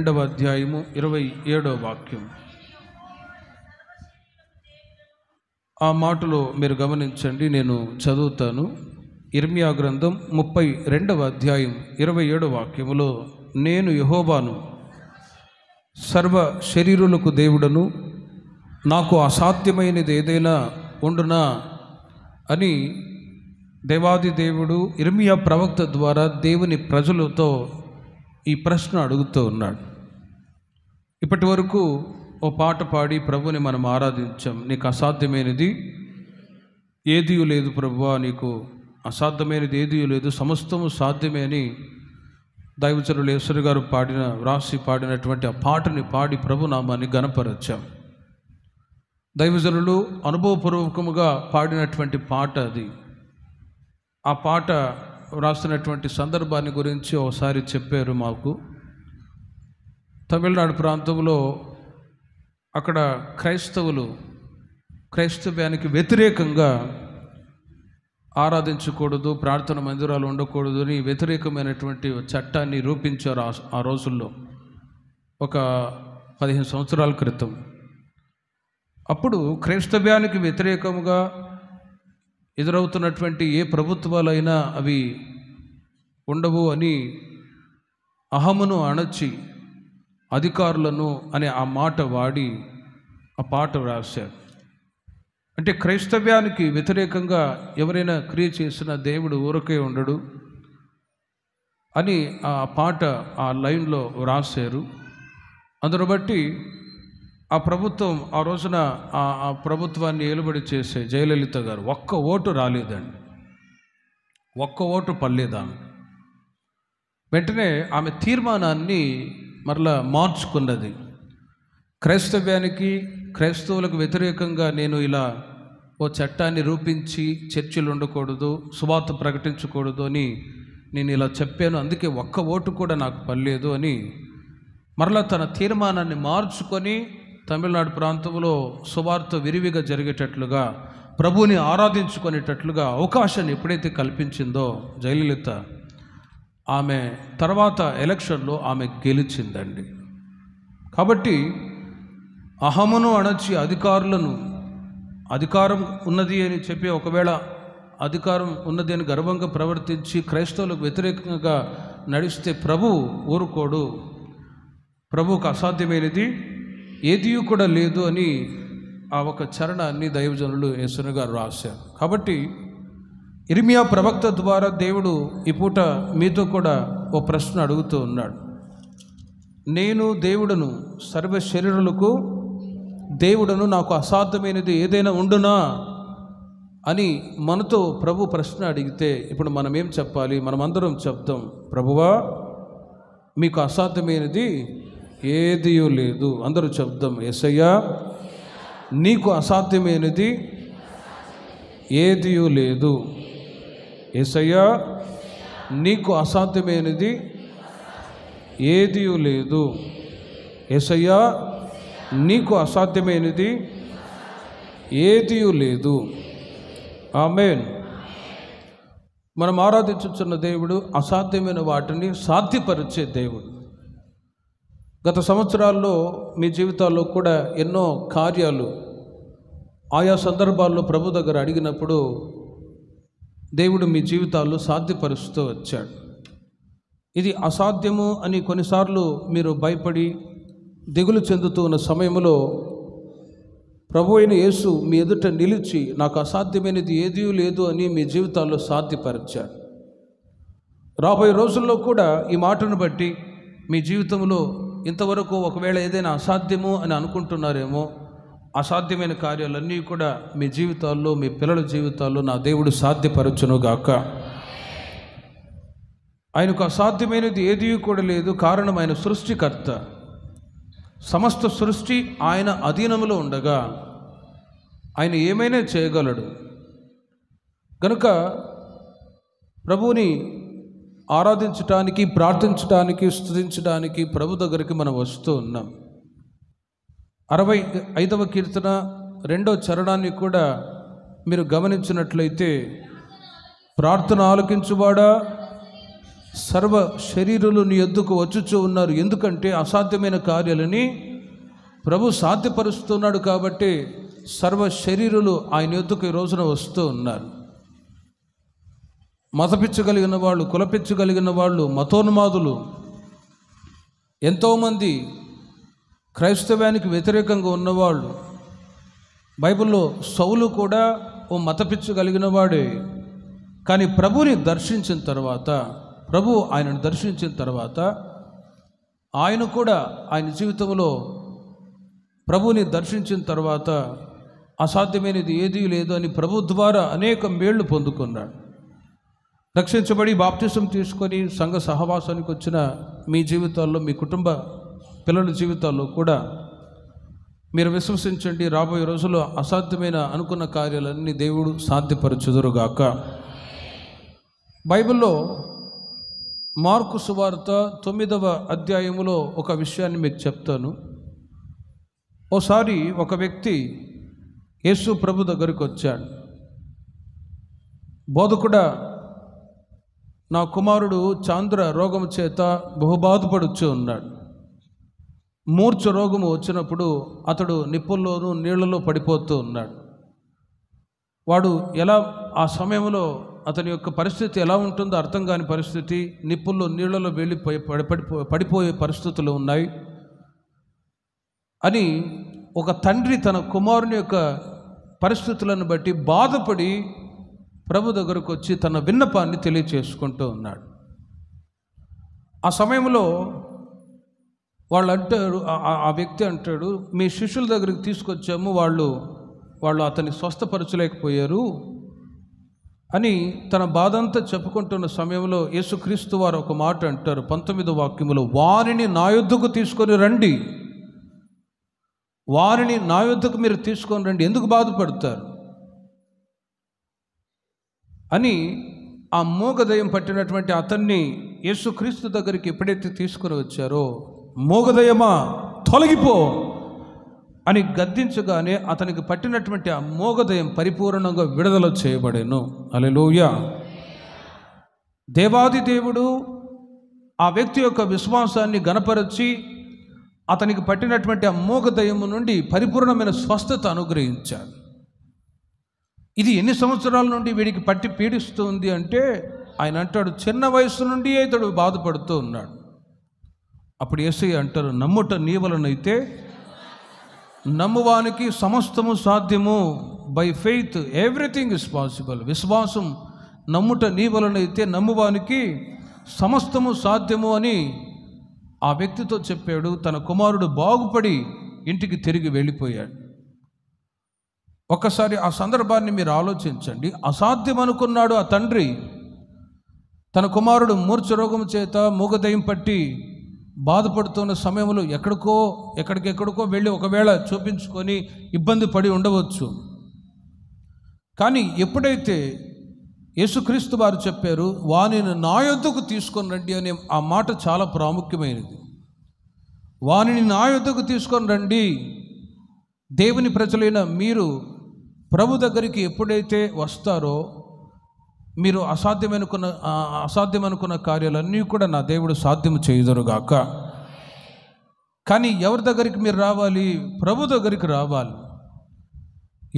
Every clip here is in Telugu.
రెండవ అధ్యాయము 27వ వాక్యం. ఆ మాటలో మీరు గమనించండి, నేను చదువుతాను. ఇర్మియా గ్రంథం 32వ అధ్యాయం 27వ వాక్యములో, నేను యెహోవాను, సర్వ శరీరులకు దేవుడను, నాకు అసాధ్యమైనది ఏదైనా ఉండునా అని దేవాది దేవుడు ఇర్మియా ప్రవక్త ద్వారా దేవుని ప్రజలతో ఈ ప్రశ్న అడుగుతూ ఉన్నాడు. ఇప్పటి వరకు ఓ పాట పాడి ప్రభుని మనం ఆరాధించాం. నీకు అసాధ్యమైనది ఏదీ లేదు ప్రభువా, నీకు అసాధ్యమైనది ఏదీ లేదు, సమస్తము సాధ్యమే అని దైవజనులు యేసయ్య గారు వ్రాసి పాడినటువంటి ఆ పాటని పాడి ప్రభునామాన్ని ఘనపరచాం. దైవజనులు అనుభవపూర్వకముగా పాడినటువంటి పాట అది. ఆ పాట వ్రాసినటువంటి సందర్భాన్ని గురించి ఒకసారి చెప్పారు మాకు. తమిళనాడు ప్రాంతంలో అక్కడ క్రైస్తవ్యానికి వ్యతిరేకంగా ఆరాధించకూడదు, ప్రార్థన మందిరాలు ఉండకూడదు అని వ్యతిరేకమైనటువంటి చట్టాన్ని రూపించారు ఆ రోజుల్లో, ఒక 15 సంవత్సరాల క్రితం. అప్పుడు క్రైస్తవ్యానికి వ్యతిరేకంగా ఎదురవుతున్నటువంటి ఏ ప్రభుత్వాలైనా అవి ఉండవు అని అహమును అణచి అధికారులను అనే ఆ మాట వాడి ఆ పాట వ్రాశారు. అంటే క్రైస్తవ్యానికి వ్యతిరేకంగా ఎవరైనా క్రియ చేసిన దేవుడు ఊరకే ఉండడు అని ఆ పాట ఆ లైన్లో వ్రాశారు. అందును బట్టి ఆ ప్రభుత్వం ఆ రోజున ఆ ప్రభుత్వాన్ని ఏలుబడి చేసే జయలలిత గారు ఒక్క ఓటు రాలేదండి, ఒక్క ఓటు పడలేదు ఆమె. వెంటనే ఆమె తీర్మానాన్ని మరలా మార్చుకున్నది. క్రైస్తవులకు వ్యతిరేకంగా నేను ఇలా ఓ చట్టాన్ని రూపించి చర్చిలు ఉండకూడదు, సువార్త ప్రకటించకూడదు అని నేను ఇలా చెప్పాను, అందుకే ఒక్క ఓటు కూడా నాకు పడలేదు అని మరలా తన తీర్మానాన్ని మార్చుకొని తమిళనాడు ప్రాంతంలో సువార్త విరివిగా జరిగేటట్లుగా, ప్రభువుని ఆరాధించుకునేటట్లుగా అవకాశాన్ని ఎప్పుడైతే కల్పించిందో జయలలిత, ఆమె తర్వాత ఎలక్షన్లో ఆమె గెలిచిందండి. కాబట్టి అహమును అణచి అధికారం ఉన్నది అని చెప్పి, ఒకవేళ అధికారం ఉన్నది అని గర్వంగా ప్రవర్తించి క్రైస్తవులకు వ్యతిరేకంగా నడిస్తే ప్రభువు ఊరుకోడు, ప్రభువుకు అసాధ్యమైనది ఏదీ కూడా లేదు అని ఆ ఒక చరణాన్ని దైవజనులు యేసయ్య గారు రాశారు. కాబట్టి ఇర్మియా ప్రవక్త ద్వారా దేవుడు ఈ పూట మీతో కూడా ఓ ప్రశ్న అడుగుతూ ఉన్నాడు. నేను దేవుడను, సర్వ శరీరులకు దేవుడను, నాకు అసాధ్యమైనది ఏదైనా ఉండునా అని మనతో ప్రభు ప్రశ్న అడిగితే ఇప్పుడు మనం ఏం చెప్పాలి? మనమందరం చెప్తాం, ప్రభువా మీకు అసాధ్యమైనది ఏదీ లేదు. అందరూ చెప్దాం, యేసయ్యా నీకు అసాధ్యమైనది ఏదీ లేదు. యేసయ్యా నీకు అసాధ్యమైనది ఏదీ లేదు. యేసయ్యా నీకు అసాధ్యమైనది ఏదీ లేదు. ఆమేన్. మనం ఆరాధించుచున్న దేవుడు అసాధ్యమైన వాటిని సాధ్యపరిచే దేవుడు. గత సంవత్సరాల్లో మీ జీవితాల్లో కూడా ఎన్నో కార్యాలు ఆయా సందర్భాల్లో ప్రభు దగ్గర అడిగినప్పుడు దేవుడు మీ జీవితాల్లో సాధ్యపరుస్తూ వచ్చాడు. ఇది అసాధ్యము అని కొన్నిసార్లు మీరు భయపడి దిగులు చెందుతూ ఉన్న సమయంలో ప్రభు అయిన యేసు మీ ఎదుట నిలిచి నాకు అసాధ్యమైనది ఏదీ లేదు అని మీ జీవితాల్లో సాధ్యపరిచాడు. రాబోయే రోజుల్లో కూడా ఈ మాటను బట్టి మీ జీవితంలో ఇంతవరకు ఒకవేళ ఏదైనా అసాధ్యము అని అనుకుంటున్నారేమో, అసాధ్యమైన కార్యాలన్నీ కూడా మీ జీవితాల్లో, మీ పిల్లల జీవితాల్లో నా దేవుడు సాధ్యపరచునుగాక. ఆయనకు అసాధ్యమైనది ఏదీ కూడా లేదు. కారణం ఆయన సృష్టికర్త. సమస్త సృష్టి ఆయన అధీనంలో ఉండగా ఆయన ఏమైనా చేయగలడు. కనుక ప్రభువుని ఆరాధించటానికి, ప్రార్థించడానికి, స్తుతించడానికి ప్రభు దగ్గరికి మనం వస్తూ ఉన్నాం. 65వ కీర్తన 2వ చరణాన్ని కూడా మీరు గమనించినట్లయితే, ప్రార్థన ఆలకించువాడా సర్వ శరీరులు నీ యొద్దకు వచ్చుచూ ఉన్నారు, ఎందుకంటే అసాధ్యమైన కార్యాలని ప్రభు సాధ్యపరుస్తున్నాడు కాబట్టి సర్వ శరీరులు ఆయన యొద్దకు ఈ రోజున వస్తూ ఉన్నారు. మతపిచ్చగలిగిన వాళ్ళు, కులపిచ్చగలిగిన వాళ్ళు, మతోన్మాదులు ఎంతోమంది, క్రైస్తవానికి వ్యతిరేకంగా ఉన్నవాళ్ళు. బైబిల్లో సౌలు కూడా ఓ మతపిచ్చగలిగిన వాడే. కానీ ప్రభుని దర్శించిన తర్వాత, ప్రభు ఆయనను దర్శించిన తర్వాత ఆయన కూడా ఆయన జీవితంలో ప్రభుని దర్శించిన తర్వాత అసాధ్యమైనది ఏదీ లేదు అని ప్రభు ద్వారా అనేక మేళ్లు పొందుకున్నాడు. రక్షించబడి బాప్తిసం తీసుకొని సంఘ సహవాసానికి వచ్చిన మీ జీవితాల్లో, మీ కుటుంబ పిల్లల జీవితాల్లో కూడా మీరు విశ్వసించండి, రాబోయే రోజుల్లో అసాధ్యమైన అనుకున్న కార్యాలన్నీ దేవుడు సాధ్యపరచుదురుగాక. బైబిల్లో మార్కు సువార్త 9వ అధ్యాయములో ఒక విషయాన్ని మీకు చెప్తాను. ఓసారి ఒక వ్యక్తి యేసు ప్రభు దగ్గరికి వచ్చాడు. బోధకుడా, నా కుమారుడు చాంద్ర రోగము చేత బహుబాధపడుచు ఉన్నాడు. మూర్ఛ రోగము వచ్చినప్పుడు అతడు నిప్పుల్లోనూ నీళ్లలో పడిపోతూ ఉన్నాడు. వాడు ఎలా, ఆ సమయంలో అతని యొక్క పరిస్థితి ఎలా ఉంటుందో అర్థం కాని పరిస్థితి, నిప్పుల్లో నీళ్లలో వెళ్ళిపోయి పడిపోయే పరిస్థితులు ఉన్నాయి అని ఒక తండ్రి తన కుమారుని యొక్క పరిస్థితులను బట్టి బాధపడి ప్రభు దగ్గరకు వచ్చి తన విన్నపాన్ని తెలియచేసుకుంటూ ఉన్నాడు. ఆ సమయంలో వాళ్ళు అంటారు, ఆ వ్యక్తి అంటాడు, మీ శిష్యుల దగ్గరికి తీసుకొచ్చాము, వాళ్ళు అతన్ని స్వస్థపరచలేకపోయారు అని తన బాధ అంతా చెప్పుకుంటున్న సమయంలో యేసుక్రీస్తు వారు ఒక మాట అంటారు 19వ వాక్యములో, వారిని నా యొద్దకు తీసుకొని రండి, వారిని నా యొద్దకు మీరు తీసుకొని రండి, ఎందుకు బాధపడతారు అని ఆ మూగదయం పట్టినటువంటి అతన్ని యేసుక్రీస్తు దగ్గరికి ఎప్పుడైతే తీసుకుని వచ్చారో, మూగదయమా తొలగిపో అని గద్దించగానే అతనికి పట్టినటువంటి ఆ మూగదయం పరిపూర్ణంగా విడుదల చేయబడెను. హల్లెలూయా. దేవాది దేవుడు ఆ వ్యక్తి యొక్క విశ్వాసాన్ని గణపరచి అతనికి పట్టినటువంటి ఆ మూగదయము నుండి పరిపూర్ణమైన స్వస్థత అనుగ్రహించాడు. ఇది ఎన్ని సంవత్సరాల నుండి వీడికి పట్టి పీడిస్తుంది అంటే ఆయన అంటాడు, చిన్న వయసు నుండి ఇతడు బాధపడుతూ ఉన్నాడు. అప్పుడు యేసయ్య అంటారు, నమ్ముట నీ వలనైతే నమ్మువానికి సమస్తము సాధ్యము. By faith everything is possible. విశ్వాసం, నమ్ముట నీ వలనైతే నమ్మువానికి సమస్తము సాధ్యము అని ఆ వ్యక్తితో చెప్పాడు. తన కుమారుడు బాగుపడి ఇంటికి తిరిగి వెళ్ళిపోయాడు. ఒక్కసారి ఆ సందర్భాన్ని మీరు ఆలోచించండి. అసాధ్యం అనుకున్నాడు ఆ తండ్రి. తన కుమారుడు మూర్ఛ రోగం చేత మూగదయం పట్టి బాధపడుతున్న సమయంలో ఎక్కడికెక్కడికో వెళ్ళి ఒకవేళ చూపించుకొని ఇబ్బంది పడి ఉండవచ్చు. కానీ ఎప్పుడైతే యేసుక్రీస్తు వారు చెప్పారు, వానిని నా యొద్దకు తీసుకొని రండి అనే ఆ మాట చాలా ప్రాముఖ్యమైనది. వానిని నా యొద్దకు తీసుకొని రండి. దేవుని ప్రజలైన మీరు ప్రభు దగ్గరికి ఎప్పుడైతే వస్తారో మీరు అసాధ్యమనుకున్న కార్యాలన్నీ కూడా నా దేవుడు సాధ్యం చేయుదురుగాక. కానీ ఎవరి దగ్గరికి మీరు రావాలి? ప్రభు దగ్గరికి రావాలి.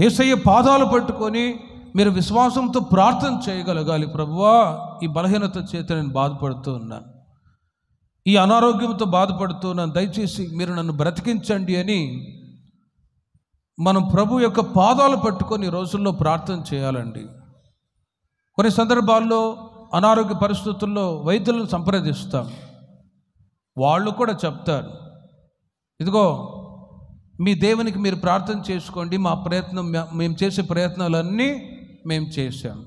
యేసయ్య పాదాలు పట్టుకొని మీరు విశ్వాసంతో ప్రార్థన చేయగలగాలి. ప్రభువా, ఈ బలహీనత చేత నేను బాధపడుతూ ఉన్నాను, ఈ అనారోగ్యంతో బాధపడుతూ ఉన్నాను, దయచేసి మీరు నన్ను బ్రతికించండి అని మనం ప్రభు యొక్క పాదాలు పట్టుకొని రోజుల్లో ప్రార్థన చేయాలండి. కొన్ని సందర్భాల్లో అనారోగ్య పరిస్థితుల్లో వైద్యులను సంప్రదిస్తాం. వాళ్ళు కూడా చెప్తారు, ఇదిగో మీ దేవునికి మీరు ప్రార్థన చేసుకోండి, మేము చేసే ప్రయత్నాలన్నీ మేము చేశాం,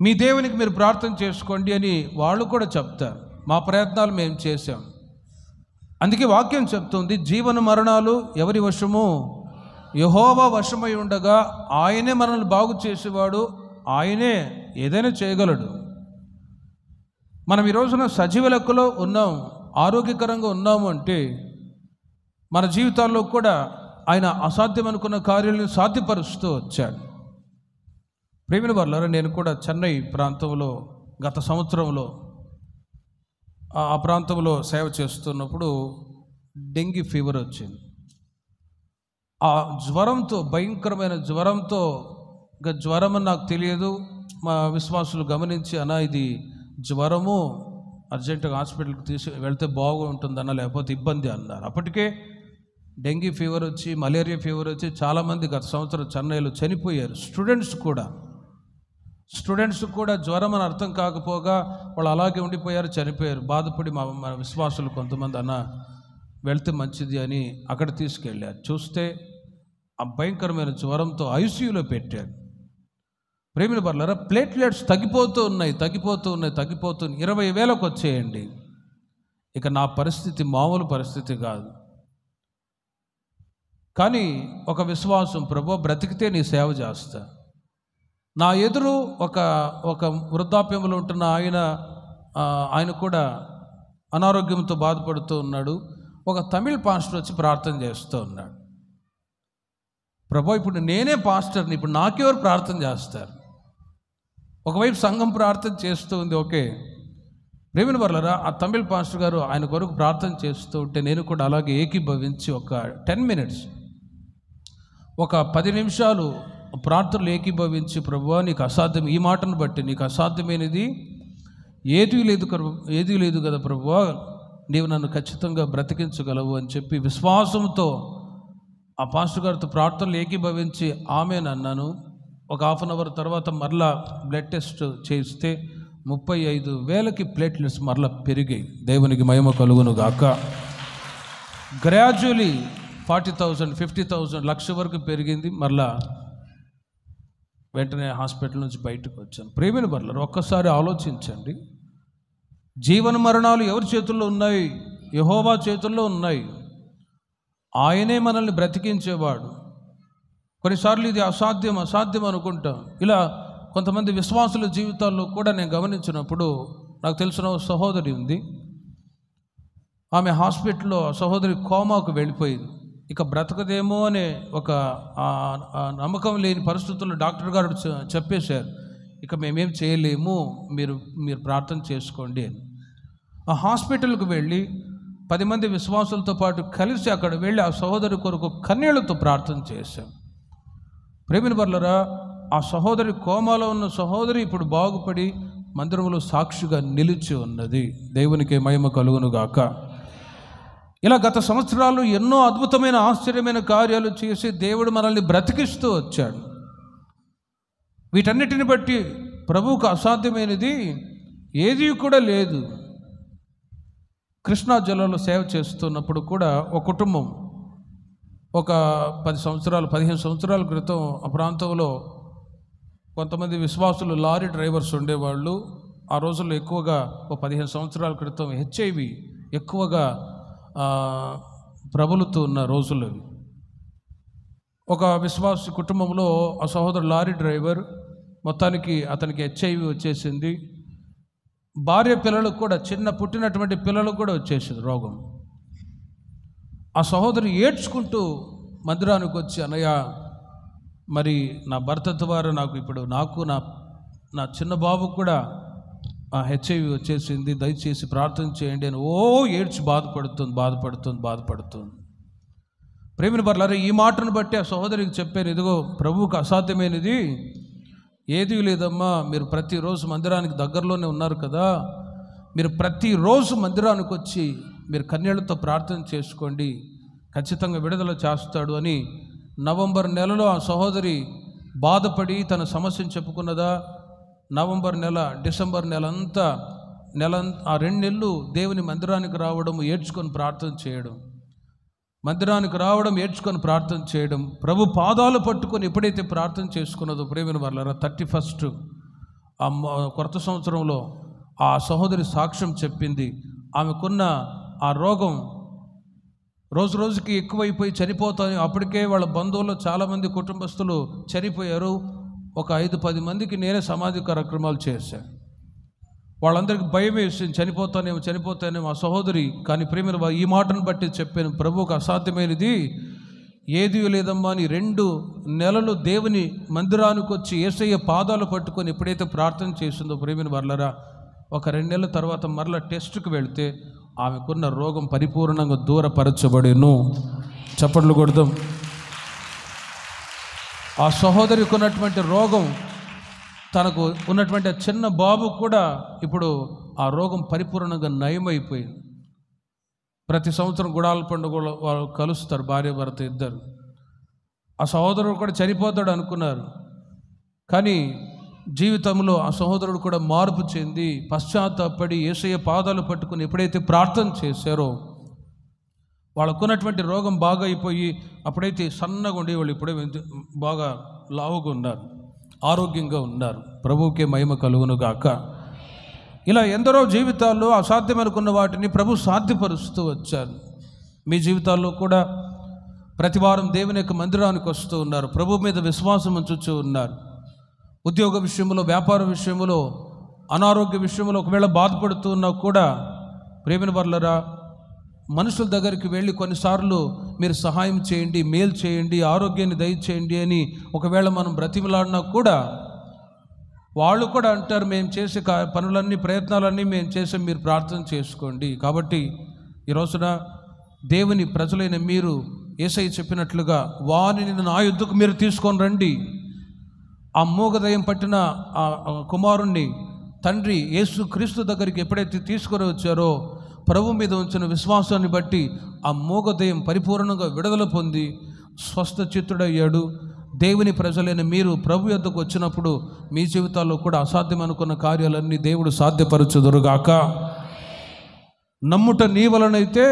మీ దేవునికి మీరు ప్రార్థన చేసుకోండి అని వాళ్ళు కూడా చెప్తారు. మా ప్రయత్నాలు మేము చేశాం. అందుకే వాక్యం చెప్తుంది, జీవన మరణాలు ఎవరి వశము? యెహోవా వశమై ఉండగా ఆయనే మనల్ని బాగు చేసేవాడు, ఆయనే ఏదైనా చేయగలడు. మనం ఈ రోజున సజీవ లెక్కలో ఉన్నాం, ఆరోగ్యకరంగా ఉన్నాము అంటే మన జీవితాల్లో కూడా ఆయన అసాధ్యం అనుకున్న కార్యాలను సాధ్యపరుస్తూ వచ్చాడు. ప్రేమిన వాళ్ళారా, నేను కూడా చెన్నై ప్రాంతంలో గత సంవత్సరంలో ఆ ప్రాంతంలో సేవ చేస్తున్నప్పుడు డెంగీ ఫీవర్ వచ్చింది. ఆ జ్వరంతో, భయంకరమైన జ్వరంతో, ఇంకా జ్వరం అని నాకు తెలియదు, మా విశ్వాసులు గమనించి, అన్న ఇది జ్వరము, అర్జెంటుగా హాస్పిటల్కి వెళ్తే బాగుంటుందన్న, లేకపోతే ఇబ్బంది అన్నారు. అప్పటికే డెంగీ ఫీవర్ వచ్చి, మలేరియా ఫీవర్ వచ్చి చాలామంది గత సంవత్సరం చెన్నైలో చనిపోయారు. స్టూడెంట్స్ కూడా జ్వరం అని అర్థం కాకపోగా వాళ్ళు అలాగే ఉండిపోయారు, చనిపోయారు. బాధపడి మా విశ్వాసులు కొంతమంది, అన్న వెళ్తే మంచిది అని అక్కడ తీసుకెళ్ళారు. చూస్తే ఆ భయంకరమైన జ్వరంతో ఐసీయూలో పెట్టారు. ప్రేమిల పర్లారా, ప్లేట్లెట్స్ తగ్గిపోతూ ఉన్నాయి. 20,000కు వచ్చేయండి. ఇక నా పరిస్థితి మామూలు పరిస్థితి కాదు. కానీ ఒక విశ్వాసం, ప్రభు బ్రతికితే నీ సేవ చేస్తా. నా ఎదురు ఒక వృద్ధాప్యంలో ఉంటున్న ఆయన కూడా అనారోగ్యంతో బాధపడుతూ ఉన్నాడు. ఒక తమిళ్ పాస్టర్ వచ్చి ప్రార్థన చేస్తూ ఉన్నాడు. ప్రభు, ఇప్పుడు నేనే పాస్టర్ని, ఇప్పుడు నాకెవరు ప్రార్థన చేస్తారు? ఒకవైపు సంఘం ప్రార్థన చేస్తూ ఉంది, ఓకే. ప్రేమిన వర్లరా, ఆ తమిళ్ పాస్టర్ గారు ఆయన కొరకు ప్రార్థన చేస్తూ ఉంటే నేను కూడా అలాగే ఏకీభవించి ఒక 10 minutes, ఒక 10 నిమిషాలు ప్రార్థనలు ఏకీభవించి, ప్రభువా నీకు అసాధ్యం, ఈ మాటను బట్టి నీకు అసాధ్యమైనది ఏదీ లేదు కదా ప్రభువా, నీవు నన్ను ఖచ్చితంగా బ్రతికించగలవు అని చెప్పి విశ్వాసంతో ఆ పాస్టర్ గారితో ప్రార్థనలు ఏకీభవించి ఆమెన్ అన్నాను. ఒక 1/2 hour తర్వాత మరలా బ్లడ్ టెస్ట్ చేస్తే 35,000కి ప్లేట్లెట్స్ మరలా పెరిగాయి. దేవునికి మహిమ కలుగును గాక. గ్రాడ్యువలీ 40,000, 50,000, 1,00,000 వరకు పెరిగింది. మరలా వెంటనే హాస్పిటల్ నుంచి బయటకు వచ్చాను. ప్రేమిన బర్లరు, ఒక్కసారి ఆలోచించండి. జీవన మరణాలు ఎవరి చేతుల్లో ఉన్నాయి? యెహోవా చేతుల్లో ఉన్నాయి. ఆయనే మనల్ని బ్రతికించేవాడు. కొన్నిసార్లు ఇది అసాధ్యం అనుకుంటాం. ఇలా కొంతమంది విశ్వాసుల జీవితాల్లో కూడా నేను గమనించినప్పుడు, నాకు తెలిసిన సహోదరి ఉంది. ఆమె హాస్పిటల్లో సహోదరి కోమాకు వెళ్ళిపోయింది. ఇక బ్రతకదేమో అనే ఒక నమ్మకం లేని పరిస్థితుల్లో డాక్టర్ గారు చెప్పేశారు, ఇక మేమేం చేయలేము, మీరు ప్రార్థన చేసుకోండి అని. ఆ హాస్పిటల్కి వెళ్ళి 10 మంది విశ్వాసులతో పాటు కలిసి అక్కడ వెళ్ళి ఆ సహోదరి కొరకు కన్నీళ్లతో ప్రార్థన చేశాం. ప్రేమిన వర్లరా, ఆ సహోదరి, కోమాలో ఉన్న సహోదరి ఇప్పుడు బాగుపడి మందిరంలో సాక్షిగా నిలిచి ఉన్నది. దేవునికి మహిమ కలుగును గాక. ఇలా గత సంవత్సరాలు ఎన్నో అద్భుతమైన ఆశ్చర్యమైన కార్యాలు చేసి దేవుడు మనల్ని బ్రతికిస్తూ వచ్చాడు. వీటన్నిటిని బట్టి ప్రభువుకు అసాధ్యమైనది ఏదీ కూడా లేదు. కృష్ణా జిల్లాలో సేవ చేస్తున్నప్పుడు కూడా ఒక కుటుంబం ఒక 15 సంవత్సరాల క్రితం ఆ ప్రాంతంలో కొంతమంది విశ్వాసులు లారీ డ్రైవర్స్ ఉండేవాళ్ళు. ఆ రోజుల్లో ఎక్కువగా ఒక 15 సంవత్సరాల క్రితం HIV ఎక్కువగా ప్రబలుతూ ఉన్న రోజులు అవి. ఒక విశ్వాస కుటుంబంలో ఆ సహోదరు లారీ డ్రైవర్, మొత్తానికి అతనికి HIV వచ్చేసింది. భార్య పిల్లలకు కూడా, పుట్టినటువంటి పిల్లలకు కూడా వచ్చేసింది రోగం. ఆ సహోదరు ఏడ్చుకుంటూ మందిరానికి వచ్చి, అన్నయ్య మరి నా భర్త ద్వారా నాకు నా చిన్న బాబు కూడా HIV వచ్చేసింది, దయచేసి ప్రార్థన చేయండి అని ఏడ్చి బాధపడుతుంది. ప్రేమిన వర్లారా, ఈ మాటను బట్టి ఆ సహోదరికి చెప్పాను, ఇదిగో ప్రభువుకు అసాధ్యమైనది ఏదీ లేదమ్మా, మీరు ప్రతిరోజు మందిరానికి దగ్గరలోనే ఉన్నారు కదా, మీరు ప్రతిరోజు మందిరానికి వచ్చి మీరు కన్నీళ్లతో ప్రార్థన చేసుకోండి, ఖచ్చితంగా విడుదల చేస్తాడు అని నవంబర్ నెలలో ఆ సహోదరి బాధపడి తన సమస్యను చెప్పుకున్నదా. నవంబర్ నెల, డిసెంబర్ నెల ఆ 2 నెలలు దేవుని మందిరానికి రావడం, ఏడ్చుకొని ప్రార్థన చేయడం, ప్రభు పాదాలు పట్టుకొని ఎప్పుడైతే ప్రార్థన చేసుకున్నదో ప్రేమిన వర్లారా, 31st కొత్త సంవత్సరంలో ఆ సహోదరి సాక్ష్యం చెప్పింది. ఆమెకున్న ఆ రోగం రోజు రోజుకి ఎక్కువైపోయి చనిపోతాయి. అప్పటికే వాళ్ళ బంధువుల్లో చాలామంది కుటుంబస్తులు చనిపోయారు. ఒక 5-10 మందికి నేనే సమాధి కార్యక్రమాలు చేశాను. వాళ్ళందరికీ భయం వేసి చనిపోతానేమో ఆ సహోదరి. కానీ ప్రేమిన ఈ మాటను బట్టి చెప్పాను, ప్రభువుకు అసాధ్యమైనది ఏది లేదమ్మా అని 2 నెలలు దేవుని మందిరానికి వచ్చి యేసయ్య పాదాలు పట్టుకొని ఎప్పుడైతే ప్రార్థన చేసిందో ప్రేమిని వర్లరా, ఒక 2 నెలల తర్వాత మరలా టెస్ట్కి వెళితే ఆమెకున్న రోగం పరిపూర్ణంగా దూరపరచబడేను. చప్పట్లు కొడదాం. ఆ సహోదరికి ఉన్నటువంటి రోగం, తనకు ఉన్నటువంటి ఆ చిన్న బాబు కూడా ఇప్పుడు ఆ రోగం పరిపూర్ణంగా నయమైపోయింది. ప్రతి సంవత్సరం గుడాల పండుగ వాళ్ళు కలుస్తారు, భార్య భర్త ఇద్దరు. ఆ సహోదరుడు కూడా చనిపోతాడు అనుకున్నారు, కానీ జీవితంలో ఆ సహోదరుడు కూడా మార్పు చెంది పశ్చాత్తాపడి యేసయ్య పాదాలు పట్టుకుని ఎప్పుడైతే ప్రార్థన చేశారో వాళ్ళకున్నటువంటి రోగం బాగా అయిపోయి, అప్పుడైతే సన్నగా ఉండి వాళ్ళు ఇప్పుడే బాగా లావుగా ఉన్నారు, ఆరోగ్యంగా ఉన్నారు. ప్రభువుకే మహిమ కలుగును గాక. ఇలా ఎందరో జీవితాల్లో అసాధ్యమనుకున్న వాటిని ప్రభు సాధ్యపరుస్తూ వచ్చారు. మీ జీవితాల్లో కూడా ప్రతి వారం దేవుని యొక్క మందిరానికి వస్తూ ఉన్నారు, ప్రభు మీద విశ్వాసం ఉంచుతూ ఉన్నారు. ఉద్యోగ విషయంలో, వ్యాపార విషయంలో, అనారోగ్య విషయంలో ఒకవేళ బాధపడుతూ ఉన్నా కూడా ప్రేమిన వర్లరా, మనుషుల దగ్గరికి వెళ్ళి కొన్నిసార్లు మీరు సహాయం చేయండి, మేలు చేయండి, ఆరోగ్యాన్ని దయచేయండి అని ఒకవేళ మనం బ్రతిమలాడినా కూడా వాళ్ళు కూడా అంటారు, మేము చేసే పనులన్నీ, ప్రయత్నాలన్నీ మేము చేసే, మీరు ప్రార్థన చేసుకోండి. కాబట్టి ఈ రోజున దేవుని ప్రజలైన మీరు యేసయ్య చెప్పినట్లుగా వారిని నా యుద్ధకు మీరు తీసుకొని రండి. ఆ మూగదయం పట్టిన ఆ కుమారుణ్ణి తండ్రి యేసు క్రీస్తు దగ్గరికి ఎప్పుడైతే తీసుకొని వచ్చారో ప్రభు మీద ఉంచిన విశ్వాసాన్ని బట్టి ఆ మూగదయం పరిపూర్ణంగా విడుదల పొంది స్వస్థ చిత్తుడయ్యాడు. దేవుని ప్రజలైన మీరు ప్రభు యొద్దకు వచ్చినప్పుడు మీ జీవితాల్లో కూడా అసాధ్యం అనుకున్న కార్యాలన్నీ దేవుడు సాధ్యపరచుదురుగాక. నమ్ముట నీ వలనైతే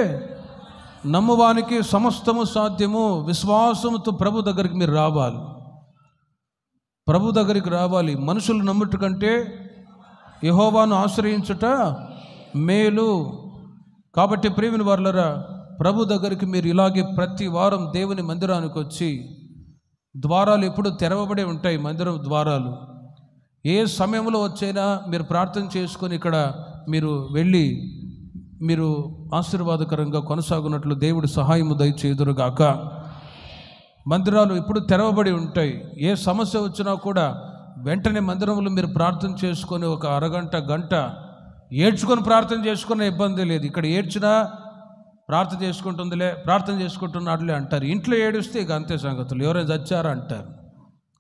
నమ్మువానికి సమస్తము సాధ్యము. విశ్వాసముతో ప్రభు దగ్గరికి మీరు రావాలి, ప్రభు దగ్గరికి రావాలి. మనుషులు నమ్ముట కంటే యెహోవాను ఆశ్రయించుట మేలు. కాబట్టి ప్రియమైన వారలారా, ప్రభు దగ్గరికి మీరు ఇలాగే ప్రతి వారం దేవుని మందిరానికి వచ్చి, ద్వారాలు ఎప్పుడు తెరవబడే ఉంటాయి, మందిరం ద్వారాలు. ఏ సమయంలో వచ్చైనా మీరు ప్రార్థన చేసుకొని ఇక్కడ మీరు వెళ్ళి మీరు ఆశీర్వాదకరంగా కొనసాగునట్లు దేవుడు సహాయము దయచేయుదురుగాక. మందిరాలు ఎప్పుడు తెరవబడి ఉంటాయి. ఏ సమస్య వచ్చినా కూడా వెంటనే మందిరంలో మీరు ప్రార్థన చేసుకొని ఒక అరగంట, గంట ఏడ్చుకొని ప్రార్థన చేసుకునే ఇబ్బంది లేదు. ఇక్కడ ఏడ్చినా ప్రార్థన చేసుకుంటుందిలే, ప్రార్థన చేసుకుంటున్నాడులే అంటారు. ఇంట్లో ఏడుస్తే ఇక అంతే సంగతులు, ఎవరైనా చచ్చారా అంటారు.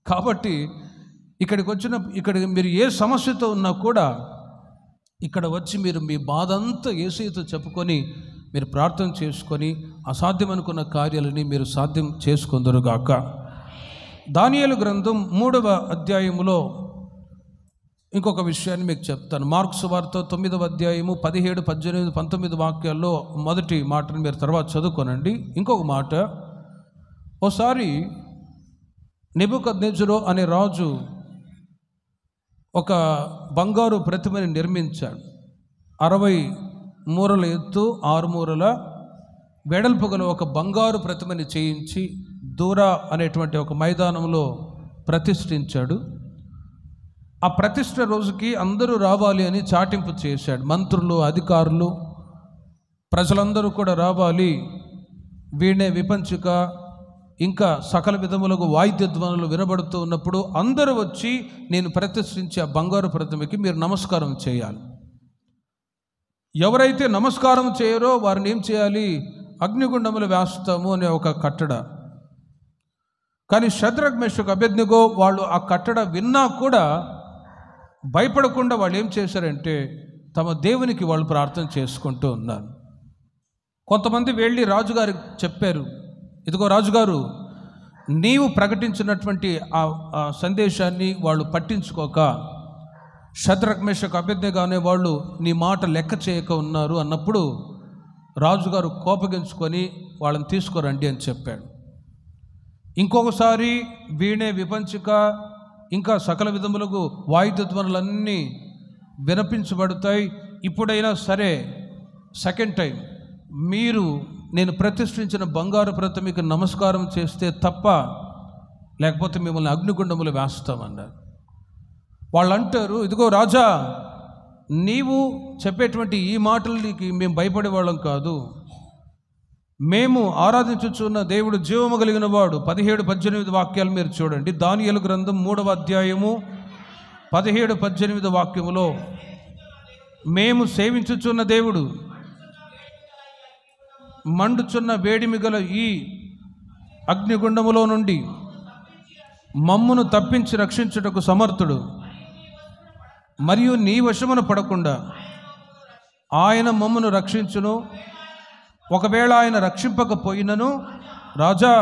కాబట్టి ఇక్కడికి మీరు ఏ సమస్యతో ఉన్నా కూడా ఇక్కడ వచ్చి మీరు మీ బాధ అంతా యేసయ్యతో చెప్పుకొని మీరు ప్రార్థన చేసుకొని అసాధ్యమనుకున్న కార్యాలని మీరు సాధ్యం చేసుకొందురుగాక. దానియేలు గ్రంథం 3వ అధ్యాయములో ఇంకొక విషయాన్ని మీకు చెప్తాను. మార్కు సువార్త 9వ అధ్యాయము 17, 18, 19 వాక్యాల్లో మొదటి మాటను మీరు తర్వాత చదువుకోనండి. ఇంకొక మాట, ఓసారి నెబుకద్నెజరు అనే రాజు ఒక బంగారు ప్రతిమని నిర్మించాడు. 60 మూరల ఎత్తు, 6 మూరల వెడల్పు గల ఒక బంగారు ప్రతిమని చేయించి దూరా అనేటువంటి ఒక మైదానంలో ప్రతిష్ఠించాడు. ఆ ప్రతిష్ఠ రోజుకి అందరూ రావాలి అని చాటింపు చేశాడు. మంత్రులు, అధికారులు, ప్రజలందరూ కూడా రావాలి. వీణే, విపంచిక, ఇంకా సకల విధములకు వాయిద్యధ్వనులు వినబడుతూ ఉన్నప్పుడు అందరూ వచ్చి నేను ప్రతిష్ఠించే ఆ బంగారు ప్రతిమకి మీరు నమస్కారం చేయాలి. ఎవరైతే నమస్కారం చేయరో వారిని ఏం చేయాలి? అగ్నిగుండములు వేస్తాము అనే ఒక కట్టడ. కానీ షద్రక్, మెషక్, అబేద్నెగో వాళ్ళు ఆ కట్టడ విన్నా కూడా భయపడకుండా వాళ్ళు ఏం చేశారంటే తమ దేవునికి వాళ్ళు ప్రార్థన చేసుకుంటూ ఉన్నారు. కొంతమంది వెళ్ళి రాజుగారికి చెప్పారు, ఇదిగో రాజుగారు, నీవు ప్రకటించినటువంటి ఆ సందేశాన్ని వాళ్ళు పట్టించుకోక షద్రక్, మెషక్, అబేద్నెగో అనే వాళ్ళు నీ మాట లెక్క చేయక ఉన్నారు అన్నప్పుడు రాజుగారు కోపగించుకొని వాళ్ళని తీసుకురండి అని చెప్పాడు. ఇంకొకసారి వీణే, విపంచిక, ఇంకా సకల విధములకు వాయిద్యధ్వనులన్నీ వినిపించబడతాయి. ఇప్పుడైనా సరే సెకండ్ టైం మీరు నేను ప్రతిష్ఠించిన బంగారు ప్రతిమకి నమస్కారం చేస్తే తప్ప, లేకపోతే మిమ్మల్ని అగ్నిగుండములు వేస్తామన్నారు. వాళ్ళు అంటారు, ఇదిగో రాజా, నీవు చెప్పేటువంటి ఈ మాటలకి మేము భయపడే వాళ్ళం కాదు. మేము ఆరాధించుచున్న దేవుడు జీవము కలిగిన వాడు. 17-18 వాక్యాలు మీరు చూడండి. దానియేలు గ్రంథం 3వ అధ్యాయము 17-18 వాక్యములో, మేము సేవించుచున్న దేవుడు మండుచున్న వేడిమి గల ఈ అగ్నిగుండములో నుండి మమ్మును తప్పించి రక్షించుటకు సమర్థుడు, మరియు నీ వశమున పడకుండా ఆయన మమ్మును రక్షించును. ఒకవేళ ఆయన రక్షింపకపోయినను, రాజా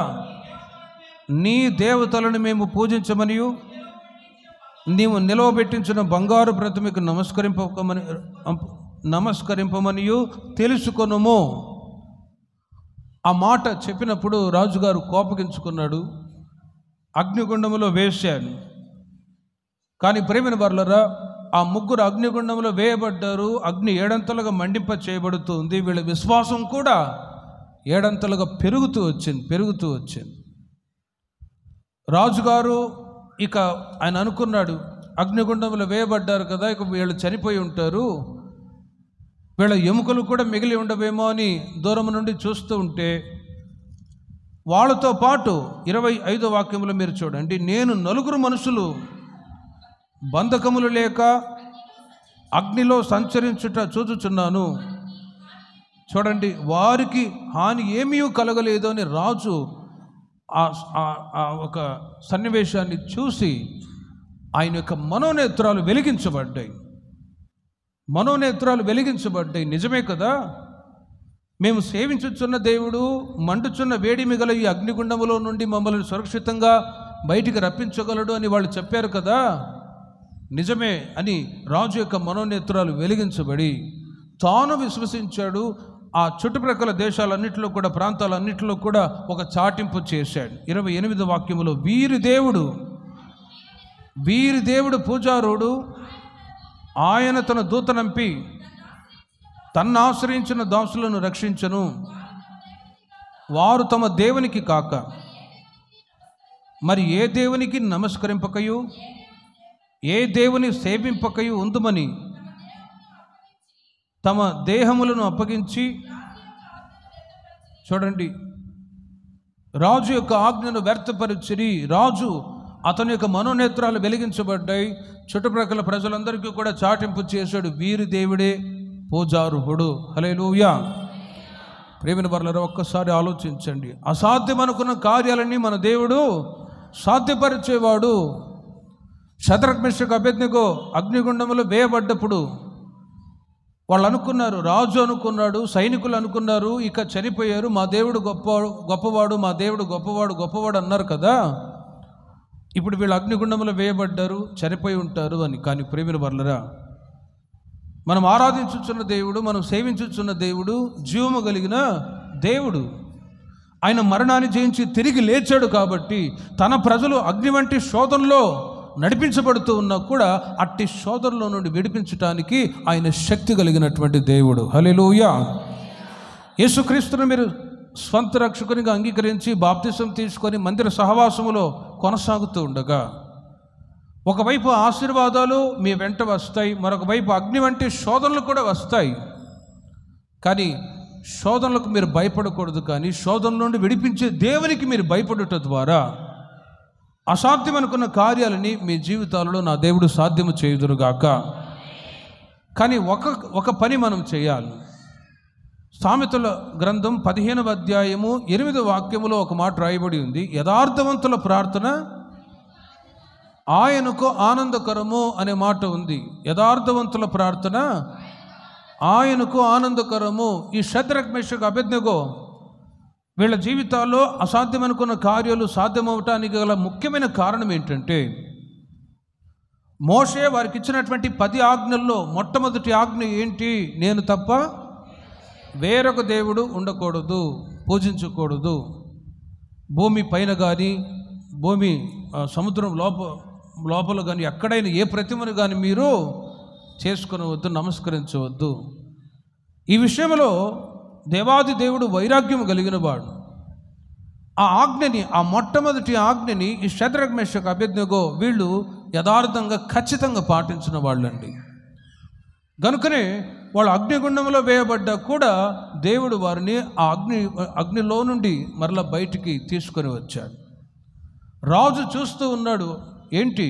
నీ దేవతలను మేము పూజించమనియు నీవు నిలవబెట్టించిన బంగారు ప్రతిమకు నమస్కరింపమనియు తెలుసుకొనుము. ఆ మాట చెప్పినప్పుడు రాజుగారు కోపగించుకున్నాడు, అగ్నిగుండములో వేశాను. కానీ ప్రేమిన వర్లరా, ఆ ముగ్గురు అగ్నిగుండంలో వేయబడ్డారు. అగ్ని ఏడంతలుగా మండింప చేయబడుతుంది. వీళ్ళ విశ్వాసం కూడా ఏడంతలుగా పెరుగుతూ వచ్చింది. రాజుగారు ఇక ఆయన అనుకున్నాడు, అగ్నిగుండంలో వేయబడ్డారు కదా, ఇక వీళ్ళు చనిపోయి ఉంటారు, వీళ్ళ ఎముకలు కూడా మిగిలి ఉండవేమో అని దూరం నుండి చూస్తూ ఉంటే, వాళ్ళతో పాటు 25వ వాక్యంలో మీరు చూడండి, నేను 4 మనుషులు బంధకములు లేక అగ్నిలో సంచరించుట చూచుచున్నాను. చూడండి, వారికి హాని ఏమీ కలగలేదు అని రాజు ఒక సన్నివేశాన్ని చూసి ఆయన యొక్క మనోనేత్రాలు వెలిగించబడ్డాయి. నిజమే కదా, మేము సేవించుచున్న దేవుడు మండుచున్న వేడిమి గల ఈ అగ్నిగుండములో నుండి మమ్మల్ని సురక్షితంగా బయటికి రప్పించగలడు అని వాళ్ళు చెప్పారు కదా, నిజమే అని రాజు యొక్క మనోనేత్రాలు వెలిగించబడి తాను విశ్వసించాడు. ఆ చుట్టుప్రక్కల దేశాలన్నింటిలో కూడా, ప్రాంతాలన్నింటిలో కూడా ఒక చాటింపు చేశాడు. 28వ వాక్యములో, వీరి దేవుడు పూజారుడు, ఆయన తన దూతనంపి తన్ను ఆశ్రయించిన దాసులను రక్షించను. వారు తమ దేవునికి కాక మరి ఏ దేవునికి నమస్కరింపకయు ఏ దేవుని సేవింపకయు ఉందుమని తమ దేహములను అప్పగించి, చూడండి, రాజు యొక్క ఆజ్ఞను వ్యర్థపరిచిరి. రాజు అతని యొక్క మనోనేత్రాలు వెలిగించబడ్డాయి. చుట్టుప్రక్కల ప్రజలందరికీ కూడా చాటింపు చేశాడు, వీరి దేవుడే పూజార్హుడు. హల్లెలూయా. ప్రేమిన వర్లరా, ఒక్కసారి ఆలోచించండి. అసాధ్యం అనుకున్న కార్యాలన్నీ మన దేవుడు సాధ్యపరిచేవాడు. షద్రక్ మెషక్ అబేద్నెగో అగ్నిగుండములో వేయబడ్డప్పుడు వాళ్ళు అనుకున్నారు, రాజు అనుకున్నాడు, సైనికులు అనుకున్నారు, ఇక చనిపోయారు, మా దేవుడు గొప్పవాడు మా దేవుడు గొప్పవాడు అన్నారు కదా. ఇప్పుడు వీళ్ళు అగ్నిగుండంలో వేయబడ్డారు, చనిపోయి ఉంటారు అని. కానీ ప్రేమిల వర్లరా, మనం ఆరాధించుచున్న దేవుడు, మనం సేవించుచున్న దేవుడు జీవము కలిగిన దేవుడు. ఆయన మరణాన్ని జయించి తిరిగి లేచాడు కాబట్టి తన ప్రజలు అగ్ని వంటి శోధనలో నడిపించబడుతూ ఉన్నా కూడా అట్టి శోధనలో నుండి విడిపించడానికి ఆయన శక్తి కలిగినటువంటి దేవుడు. హల్లెలూయా. యేసుక్రీస్తును మీరు స్వంత రక్షకునిగా అంగీకరించి బాప్తిసం తీసుకొని మందిర సహవాసములో కొనసాగుతూ ఉండగా, ఒకవైపు ఆశీర్వాదాలు మీ వెంట వస్తాయి, మరొక వైపు అగ్ని వంటి శోధనలు కూడా వస్తాయి. కానీ శోధనలకు మీరు భయపడకూడదు. కానీ శోధన నుండి విడిపించే దేవునికి మీరు భయపడుట ద్వారా అసాధ్యం అనుకున్న కార్యాలని మీ జీవితాలలో నా దేవుడు సాధ్యము చేయుదురుగాక. కానీ ఒక పని మనం చేయాలి. సామెతల గ్రంథం 15వ అధ్యాయము 8వ వాక్యములో ఒక మాట రాయబడి ఉంది, యథార్థవంతుల ప్రార్థన ఆయనకు ఆనందకరము అనే మాట ఉంది. యథార్థవంతుల ప్రార్థన ఆయనకు ఆనందకరము. ఈ షద్రక్ మెషక్ అబేద్నెగో వీళ్ళ జీవితాల్లో అసాధ్యం అనుకున్న కార్యాలు సాధ్యమవటానికి గల ముఖ్యమైన కారణం ఏంటంటే, మోషే వారికి ఇచ్చినటువంటి 10 ఆజ్ఞల్లో మొట్టమొదటి ఆజ్ఞ ఏంటి? నేను తప్ప వేరొక దేవుడు ఉండకూడదు, పూజించకూడదు. భూమి పైన కానీ భూమి సముద్రం లోపల కానీ ఎక్కడైనా ఏ ప్రతిమను కానీ మీరు చేసుకునవద్దు, నమస్కరించవద్దు. ఈ విషయంలో దేవాది దేవుడు వైరాగ్యం కలిగిన వాడు. ఆ ఆజ్ఞని, ఆ మొట్టమొదటి ఆజ్ఞని ఈ షద్రక్ మెషక్ అబేద్నెగో వీళ్ళు యథార్థంగా ఖచ్చితంగా పాటించిన వాళ్ళండి. కనుకనే వాళ్ళు అగ్నిగుండంలో వేయబడ్డా కూడా దేవుడు వారిని ఆ అగ్నిలో నుండి మరలా బయటికి తీసుకొని వచ్చాడు. రాజు చూస్తూ ఉన్నాడు, ఏంటి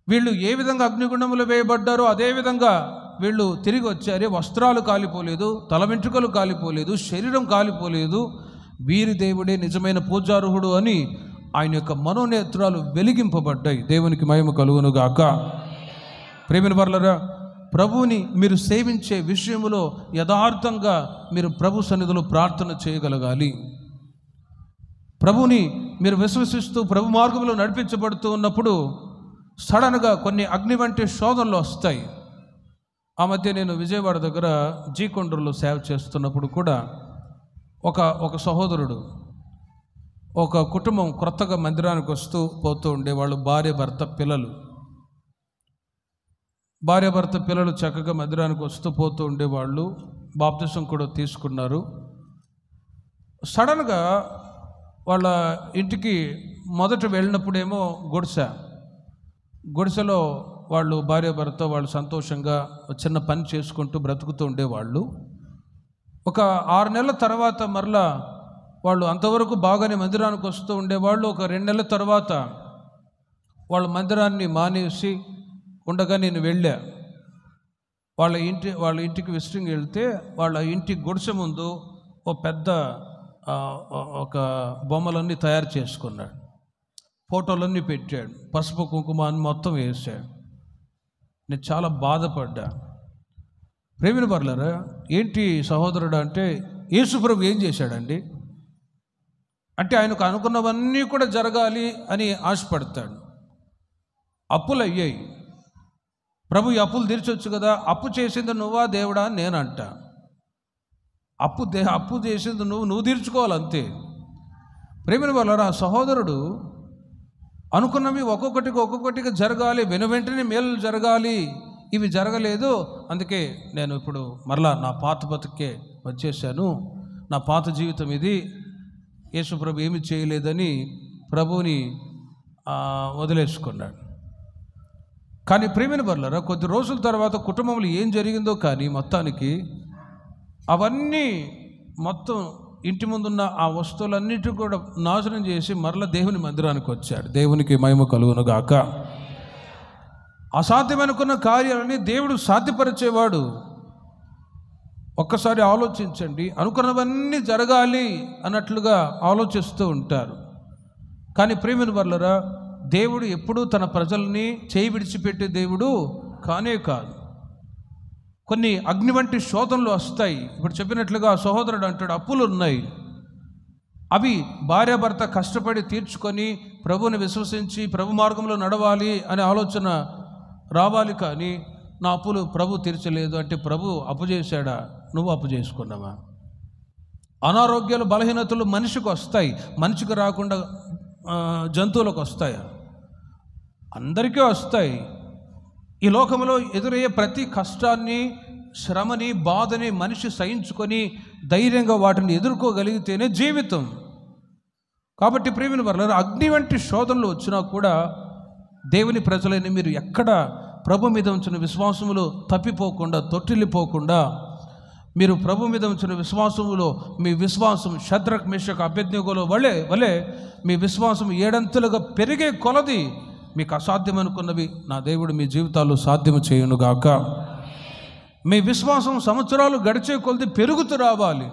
వీళ్ళు ఏ విధంగా అగ్నిగుండంలో వేయబడ్డారో అదేవిధంగా వీళ్ళు తిరిగి వచ్చారే, వస్త్రాలు కాలిపోలేదు, తల వెంట్రుకలు కాలిపోలేదు, శరీరం కాలిపోలేదు, వీరి దేవుడే నిజమైన పూజార్హుడు అని ఆయన యొక్క మనోనేత్రాలు వెలిగింపబడ్డాయి. దేవునికి మహిమ కలుగును గాక. ప్రేమిన వర్లరా, ప్రభువుని మీరు సేవించే విషయంలో యథార్థంగా మీరు ప్రభు సన్నిధిలో ప్రార్థన చేయగలగాలి. ప్రభువుని మీరు విశ్వసిస్తూ ప్రభు మార్గంలో నడిపించబడుతూ ఉన్నప్పుడు సడన్గా కొన్ని అగ్ని వంటి శోధనలు వస్తాయి. ఆ మధ్య నేను విజయవాడ దగ్గర జీకొండూరులో సేవ చేస్తున్నప్పుడు కూడా ఒక సహోదరుడు, ఒక కుటుంబం క్రొత్తగా మందిరానికి వస్తూ పోతూ ఉండేవాళ్ళు. భార్యాభర్త పిల్లలు చక్కగా మందిరానికి వస్తూ పోతూ ఉండేవాళ్ళు. బాప్తిసం కూడా తీసుకున్నారు. సడన్గా వాళ్ళ ఇంటికి మొదట వెళ్ళినప్పుడేమో గుడిసెలో వాళ్ళు భార్యాభర్త వాళ్ళు సంతోషంగా చిన్న పని చేసుకుంటూ బ్రతుకుతూ ఉండేవాళ్ళు. ఒక 6 నెలల తర్వాత మరలా వాళ్ళు అంతవరకు బాగానే మందిరానికి వస్తూ ఉండేవాళ్ళు. ఒక 2 నెలల తర్వాత వాళ్ళ మందిరాన్ని మానేసి ఉండగా నేను వెళ్ళా. వాళ్ళ ఇంటికి విజిటింగ్ వెళ్తే వాళ్ళ ఇంటి గుడిసె ముందు ఒక బొమ్మలన్నీ తయారు చేసుకున్నాడు, ఫోటోలన్నీ పెట్టాడు, పసుపు కుంకుమ అని మొత్తం వేసాడు. నేను చాలా బాధపడ్డా. ప్రేమిన వర్లరా, ఏంటి సహోదరుడు అంటే, యేసుప్రభు ఏం చేశాడండి అంటే ఆయనకు అనుకున్నవన్నీ కూడా జరగాలి అని ఆశపడతాడు. అప్పులు అయ్యాయి, ప్రభు ఈ అప్పులు తీర్చొచ్చు కదా, అప్పు చేసింది నువ్వా దేవుడా నేనంట. అప్పు చేసింది నువ్వు తీర్చుకోవాలంతే. ప్రేమిన వర్లరా, సహోదరుడు అనుకున్నవి ఒక్కొక్కటిగా జరగాలి, వెంటనే మేలు జరగాలి, ఇవి జరగలేదు. అందుకే నేను ఇప్పుడు మరలా నా పాత బతుకే వచ్చేసాను, నా పాత జీవితం ఇది, యేసుప్రభు ఏమి చేయలేదని ప్రభువుని వదిలేసుకున్నాడు. కానీ ప్రేమిన వర్లరా, కొద్ది రోజుల తర్వాత కుటుంబంలో ఏం జరిగిందో కానీ మొత్తానికి అవన్నీ మొత్తం ఇంటి ముందున్న ఆ వస్తువులన్నిటి కూడా నాశనం చేసి మరల దేవుని మందిరానికి వచ్చాడు. దేవునికి మహిమ కలుగును గాక. అసాధ్యమనుకున్న కార్యాలని దేవుడు సాధ్యపరిచేవాడు. ఒక్కసారి ఆలోచించండి, అనుకున్నవన్నీ జరగాలి అన్నట్లుగా ఆలోచిస్తూ ఉంటారు. కానీ ప్రేమిన వర్లరా, దేవుడు ఎప్పుడూ తన ప్రజల్ని చేయి విడిచిపెట్టే దేవుడు కానే కాదు. కొన్ని అగ్ని వంటి శోధనలు వస్తాయి. ఇప్పుడు చెప్పినట్లుగా సహోదరుడు అంటాడు, అప్పులు ఉన్నాయి, అవి భార్యాభర్త కష్టపడి తీర్చుకొని ప్రభువుని విశ్వసించి ప్రభు మార్గంలో నడవాలి అనే ఆలోచన రావాలి. కానీ నా అప్పులు ప్రభు తీర్చలేదు అంటే ప్రభు అప్పు చేశాడా, నువ్వు అప్పు చేసుకున్నావా? అనారోగ్యాలు బలహీనతలు మనిషికి వస్తాయి, మనిషికి రాకుండా జంతువులకు వస్తాయా? అందరికీ వస్తాయి. ఈ లోకంలో ఎదురయ్యే ప్రతి కష్టాన్ని, శ్రమని, బాధని మనిషి సహించుకొని ధైర్యంగా వాటిని ఎదుర్కోగలిగితేనే జీవితం. కాబట్టి ప్రేమిన వర్లారా, అగ్ని వంటి శోధనలు వచ్చినా కూడా దేవుని ప్రజలైన మీరు ఎక్కడ ప్రభు మీద ఉంచిన విశ్వాసములో తప్పిపోకుండా, తొట్టిల్లిపోకుండా, మీరు ప్రభు మీద ఉంచిన విశ్వాసములో మీ విశ్వాసం షద్రక్ మేషక్ అబేద్నెగోల వలె మీ విశ్వాసం 7 అంతలుగా పెరిగే కొలది మీకు అసాధ్యం అనుకున్నవి నా దేవుడు మీ జీవితాల్లో సాధ్యము చేయునుగాక. మీ విశ్వాసం సంవత్సరాలు గడిచే కొలది పెరుగుతూ రావాలి,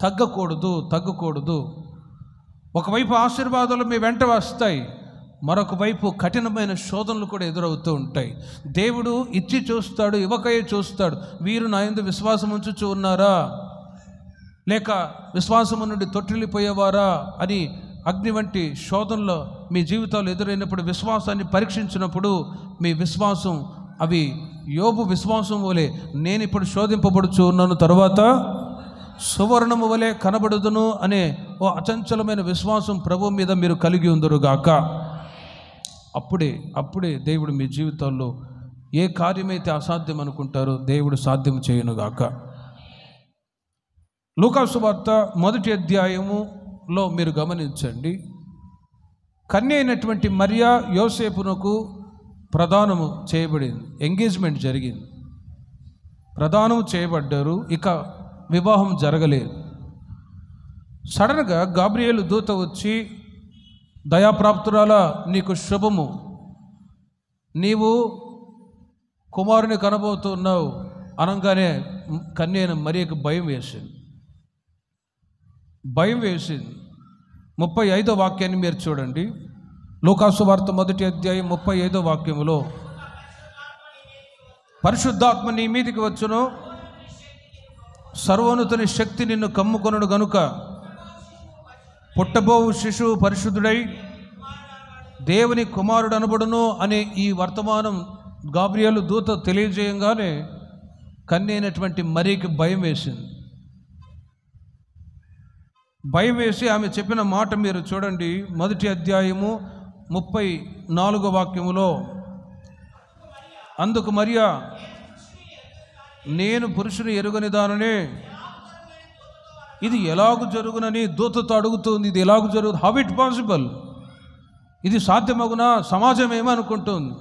తగ్గకూడదు. ఒకవైపు ఆశీర్వాదాలు మీ వెంట వస్తాయి, మరొక వైపు కఠినమైన శోధనలు కూడా ఎదురవుతూ ఉంటాయి. దేవుడు ఇచ్చి చూస్తాడు, ఇవ్వకయే చూస్తాడు. వీరు నా యందు విశ్వాసం ఉంచుచూ ఉన్నారా, లేక విశ్వాసము నుండి తొట్టిల్లిపోయేవారా అని అగ్ని వంటి శోధనలో మీ జీవితాలు ఎదురైనప్పుడు, విశ్వాసాన్ని పరీక్షించినప్పుడు మీ విశ్వాసం అవి యోబు విశ్వాసం వలె, నేను ఇప్పుడు శోధింపబడుచు ఉన్నాను, తరువాత సువర్ణము వలె కనబడుదును అనే ఓ అచంచలమైన విశ్వాసం ప్రభు మీద మీరు కలిగి ఉందరుగాక. అప్పుడే దేవుడు మీ జీవితాల్లో ఏ కార్యమైతే అసాధ్యం అనుకుంటారో దేవుడు సాధ్యం చేయనుగాక. లూకా సువార్త 1వ అధ్యాయములో మీరు గమనించండి, కన్య అయినటువంటి మరియా యోసేపునకు ప్రదానము చేయబడింది, ఎంగేజ్మెంట్ జరిగింది. ప్రదానం చేయబడ్డారు. ఇక వివాహం జరగలేదు. సడన్గా గాబ్రియేలు దూత వచ్చి, దయాప్రాప్తురాలా, నీకు శుభము, నీవు కుమారుని కనబోతున్నావు అనగానే కన్యైన మరియకు భయం వేసింది. 35వ వాక్యాన్ని మీరు చూడండి. లూకాసు వార్త 1వ అధ్యాయం 35వ వాక్యములో, పరిశుద్ధాత్మ నీ మీదికి వచ్చును, సర్వోన్నతుని శక్తి నిన్ను కమ్ముకొనుడు గనుక పుట్టబోవు శిశువు పరిశుద్ధుడై దేవుని కుమారుడు అనబడును అనే ఈ వర్తమానం గాబ్రియేలు దూత తెలియజేయంగానే కన్యైనటువంటి మరియకి భయం వేసింది. భయం వేసి ఆమె చెప్పిన మాట మీరు చూడండి. 1వ అధ్యాయము 34వ వాక్యములో, అందుకు మరియా, నేను పురుషుని ఎరుగని దాననే, ఇది ఎలాగు జరుగునని దూతతో అడుగుతుంది. ఇది ఎలాగు జరుగు, హౌ ఇట్ పాసిబుల్, ఇది సాధ్యమగునా? సమాజం ఏమనుకుంటుంది?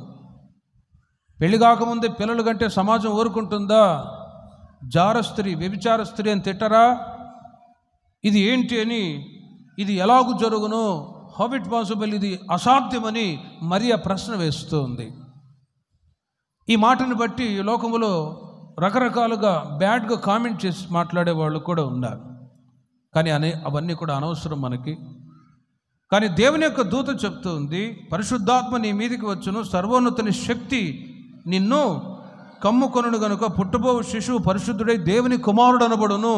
పెళ్లి కాకముందే పిల్లలు కంటే సమాజం ఊరుకుంటుందా? జార స్త్రీ, వ్యభిచార స్త్రీ అని తిట్టరా? ఇది ఏంటి అని, ఇది ఎలాగు జరుగును, హౌ ఇట్ పాసిబుల్, ఇది అసాధ్యమని మరియా ప్రశ్న వేస్తుంది. ఈ మాటను బట్టి లోకములో రకరకాలుగా బ్యాడ్గా కామెంట్ చేసి మాట్లాడే వాళ్ళు కూడా ఉన్నారు. కానీ అవన్నీ కూడా అనవసరం మనకి. కానీ దేవుని యొక్క దూత చెప్తుంది, పరిశుద్ధాత్మ నీ మీదికి వచ్చును, సర్వోన్నతుని శక్తి నిన్ను కమ్ముకొనుడు గనుక పుట్టబోవు శిశువు పరిశుద్ధుడై దేవుని కుమారుడు అనబడును.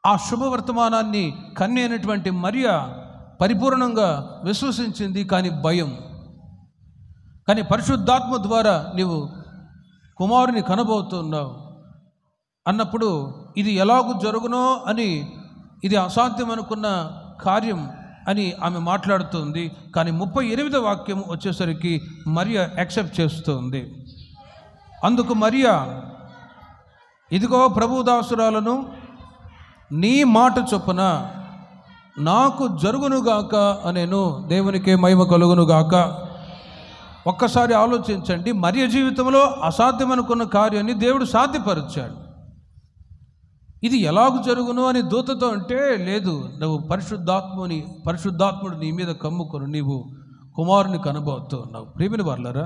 ఆ శుభవర్తమానాన్ని కన్య అయినటువంటి మరియా పరిపూర్ణంగా విశ్వసించింది. కానీ భయం. కానీ పరిశుద్ధాత్మ ద్వారా నీవు కుమారుని కనబోతున్నావు అన్నప్పుడు ఇది ఎలాగూ జరుగునో అని, ఇది అసాధ్యం అనుకున్న కార్యం అని ఆమె మాట్లాడుతుంది. కానీ 38వ వాక్యం వచ్చేసరికి మరియా యాక్సెప్ట్ చేస్తుంది. అందుకు మరియా, ఇదిగో ప్రభుదాసురాలను, నీ మాట చొప్పున నాకు జరుగునుగాక అనేను. దేవునికే మహిమ కలుగునుగాక. ఒక్కసారి ఆలోచించండి, మరియ జీవితంలో అసాధ్యం అనుకున్న కార్యాన్ని దేవుడు సాధ్యపరిచాడు. ఇది ఎలాగూ జరుగును అని దూతతో అంటే, లేదు, నువ్వు పరిశుద్ధాత్ముడు నీ మీద కమ్ముకొని నీవు కుమారుని కనబోతున్నావు. ప్రియమైన వారలారా,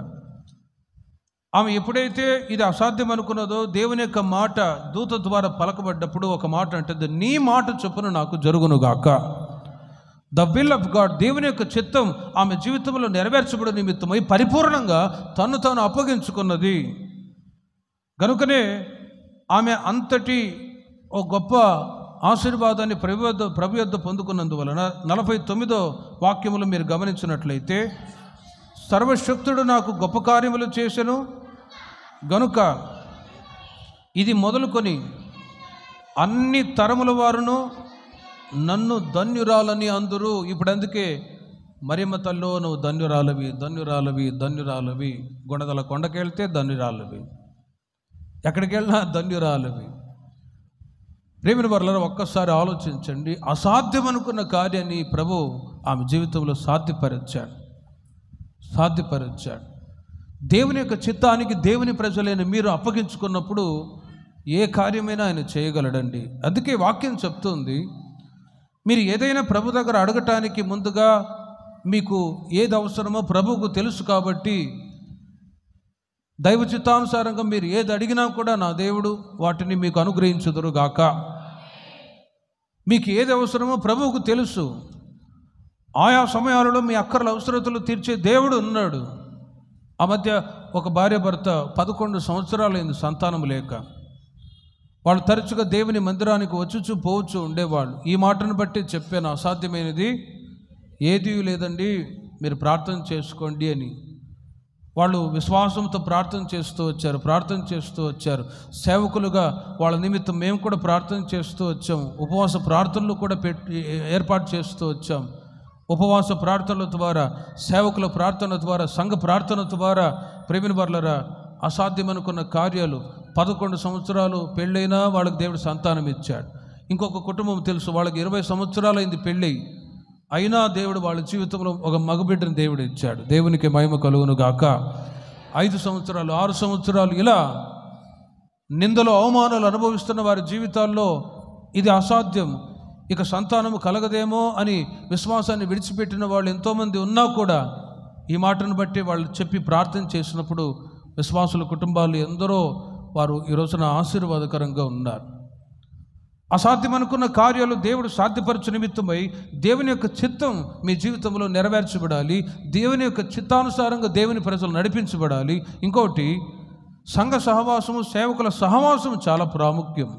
ఆమె ఎప్పుడైతే ఇది అసాధ్యం అనుకున్నదో దేవుని యొక్క మాట దూత ద్వారా పలకబడ్డప్పుడు ఒక మాట అంటుంది, నీ మాట చొప్పున నాకు జరుగునుగాక. ద విల్ ఆఫ్ గాడ్, దేవుని యొక్క చిత్తం ఆమె జీవితంలో నెరవేర్చబడే నిమిత్తమై పరిపూర్ణంగా తను తాను అప్పగించుకున్నది. కనుకనే ఆమె అంతటి ఓ గొప్ప ఆశీర్వాదాన్ని ప్రభు యొద్ద పొందుకున్నందువలన 49వ వాక్యములు మీరు గమనించినట్లయితే, సర్వశక్తుడు నాకు గొప్ప కార్యములు చేసెను గనుక ఇది మొదలుకొని అన్ని తరముల వారును నన్ను ధన్యురాలని అందురు. ఇప్పుడు అందుకే మరియమ్మ తల్లో నువ్వు ధన్యురాలవి, ధన్యురాలవి, ధన్యురాలవి. గుణదల కొండకెళ్తే ధన్యురాలవి, ఎక్కడికి వెళ్ళినా ధన్యురాలవి. ప్రేమిన వర్ల ఒక్కసారి ఆలోచించండి, అసాధ్యం అనుకున్న కార్యాన్ని ప్రభు ఆమె జీవితంలో సాధ్యపరిచాడు. దేవుని యొక్క చిత్తానికి దేవుని ప్రజలైన మీరు అప్పగించుకున్నప్పుడు ఏ కార్యమైనా ఆయన చేయగలడండి. అందుకే వాక్యం చెప్తుంది, మీరు ఏదైనా ప్రభు దగ్గర అడగటానికి ముందుగా మీకు ఏది అవసరమో ప్రభువుకు తెలుసు. కాబట్టి దైవ చిత్తానుసారంగా మీరు ఏది అడిగినా కూడా నా దేవుడు వాటిని మీకు అనుగ్రహించుదురుగాక. మీకు ఏది అవసరమో ప్రభువుకు తెలుసు. ఆయా సమయాలలో మీ అక్కర్ల అవసరతలు తీర్చే దేవుడు ఉన్నాడు. ఆ మధ్య ఒక భార్య భర్త 11 సంవత్సరాలైంది సంతానం లేక. వాళ్ళు తరచుగా దేవుని మందిరానికి వచ్చుచూ పోవచ్చు ఉండేవాళ్ళు. ఈ మాటను బట్టి చెప్పాను, అసాధ్యమైనది ఏదీ లేదండి, మీరు ప్రార్థన చేసుకోండి అని. వాళ్ళు విశ్వాసంతో ప్రార్థన చేస్తూ వచ్చారు. సేవకులుగా వాళ్ళ నిమిత్తం మేము కూడా ప్రార్థన చేస్తూ వచ్చాము. ఉపవాస ప్రార్థనలు కూడా ఏర్పాటు చేస్తూ వచ్చాం. ఉపవాస ప్రార్థనల ద్వారా, సేవకుల ప్రార్థన ద్వారా, సంఘ ప్రార్థన ద్వారా ప్రేమిన వర్లరా అసాధ్యం అనుకున్న కార్యాలు 11 సంవత్సరాలు పెళ్ళైనా వాళ్ళకి దేవుడు సంతానం ఇచ్చాడు. ఇంకొక కుటుంబం తెలుసు, వాళ్ళకి 20 సంవత్సరాలు అయింది పెళ్ళి, అయినా దేవుడు వాళ్ళ జీవితంలో ఒక మగబిడ్డను దేవుడు ఇచ్చాడు. దేవునికి మహిమ కలుగును గాక. 5 సంవత్సరాలు, 6 సంవత్సరాలు ఇలా నిందలు అవమానాలు అనుభవిస్తున్న వారి జీవితాల్లో ఇది అసాధ్యం, ఇక సంతానము కలగదేమో అని విశ్వాసాన్ని విడిచిపెట్టిన వాళ్ళు ఎంతోమంది ఉన్నా కూడా ఈ మాటను బట్టి వాళ్ళు చెప్పి ప్రార్థన చేసినప్పుడు విశ్వాసుల కుటుంబాలు ఎందరో వారు ఈ రోజున ఆశీర్వాదకరంగా ఉన్నారు. అసాధ్యమనుకున్న కార్యాలు దేవుడు సాధ్యపరచు నిమిత్తమై దేవుని యొక్క చిత్తం మీ జీవితంలో నెరవేర్చబడాలి. దేవుని యొక్క చిత్తానుసారంగా దేవుని ప్రజలు నడిపించబడాలి. ఇంకోటి, సంఘ సహవాసము, సేవకుల సహవాసము చాలా ప్రాముఖ్యం.